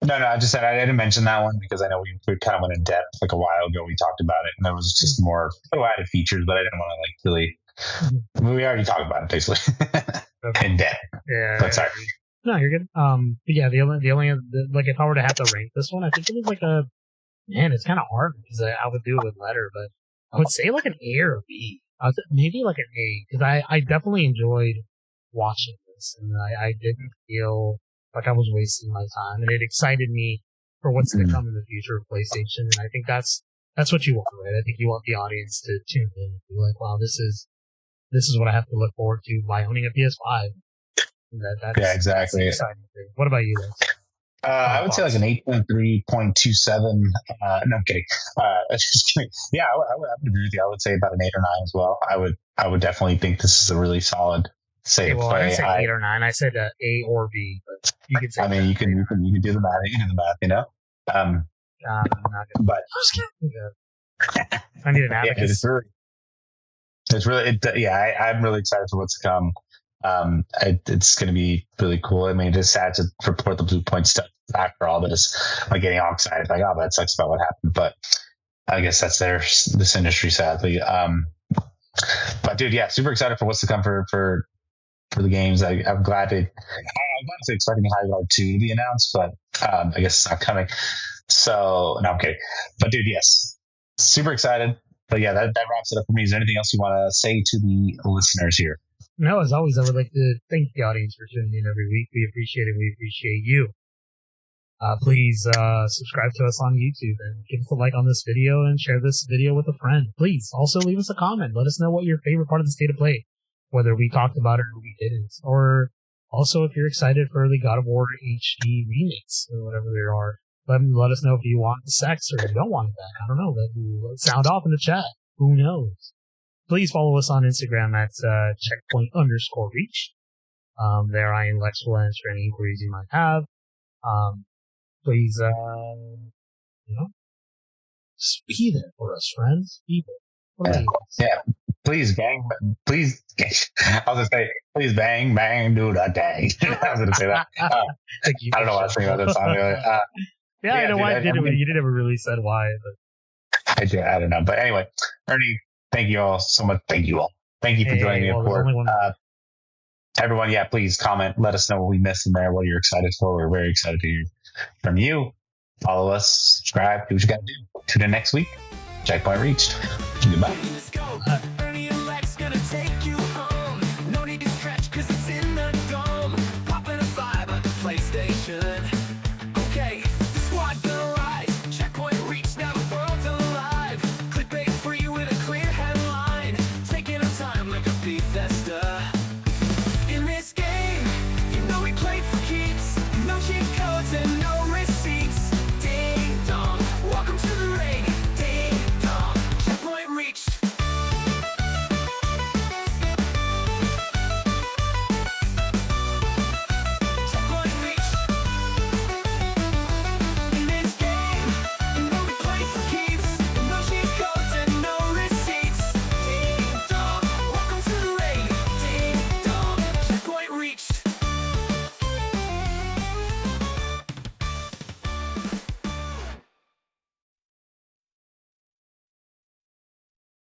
No, I just said I didn't mention that one because I know we kind of went in depth like a while ago. We talked about it, and there was just more added features, but I didn't want to like really. We already talked about it basically in depth. Yeah, but sorry. No, you're good. But yeah, the only like if I were to have to rank this one, I think it was like it's kind of hard because I would do it with letter, but I would say like an A or a B. Maybe like an A because I definitely enjoyed watching this, and I didn't feel like I was wasting my time, and it excited me for what's to come in the future of PlayStation. And I think that's That's what you want, right? I think you want the audience to tune in and be like, wow, this is what I have to look forward to by owning a PS5. That's exactly. That's an exciting thing. What about you guys? I would say like an 8.3.27. No, I'm kidding. Just kidding. Yeah, I would agree with you. I would say about an 8 or 9 as well. I would definitely think this is a really solid state of play. I didn't say 8 or 9. I said A or B, but you can say. I mean, you can do the math. You can do the math. You know. I'm not gonna. But I need an abacus. I'm really excited for what's to come. It's going to be really cool. I mean, it is sad to report the Bluepoint stuff after all this, like getting all excited, like, oh, that sucks about what happened. But I guess that's this industry, sadly. But dude, yeah, super excited for what's to come for the games. I'm glad I'm honestly expecting Howdy 2 to be announced, but I guess it's not coming. So no, I'm kidding. But dude, yes, super excited. But yeah, that wraps it up for me. Is there anything else you want to say to the listeners here? No, as always, I would like to thank the audience for tuning in every week. We appreciate it. We appreciate you. Please subscribe to us on YouTube and give us a like on this video and share this video with a friend. Please also leave us a comment. Let us know what your favorite part of the state of play, whether we talked about it or we didn't. Or also if you're excited for the God of War HD remakes or whatever there are. Let us know if you want the sex or you don't want it back. I don't know. Sound off in the chat. Who knows? Please follow us on Instagram at checkpoint_reach. There I and Lex will answer any inquiries you might have. Please, just be there for us, friends. Be there. Yeah. Please, gang. Please. I was going to say, please bang, bang, do the dang. I was going to say that. I don't know why I was thinking about that song. I know why I did it, but you didn't ever really said why. But I don't know. But anyway, Ernie, thank you all so much. Thank you all. Thank you for joining me, of course. Everyone, yeah, please comment. Let us know what we missed in there, what you're excited for. We're very excited to hear from you. Follow us, subscribe, do what you got to do. Tune in next week. Checkpoint reached. Goodbye.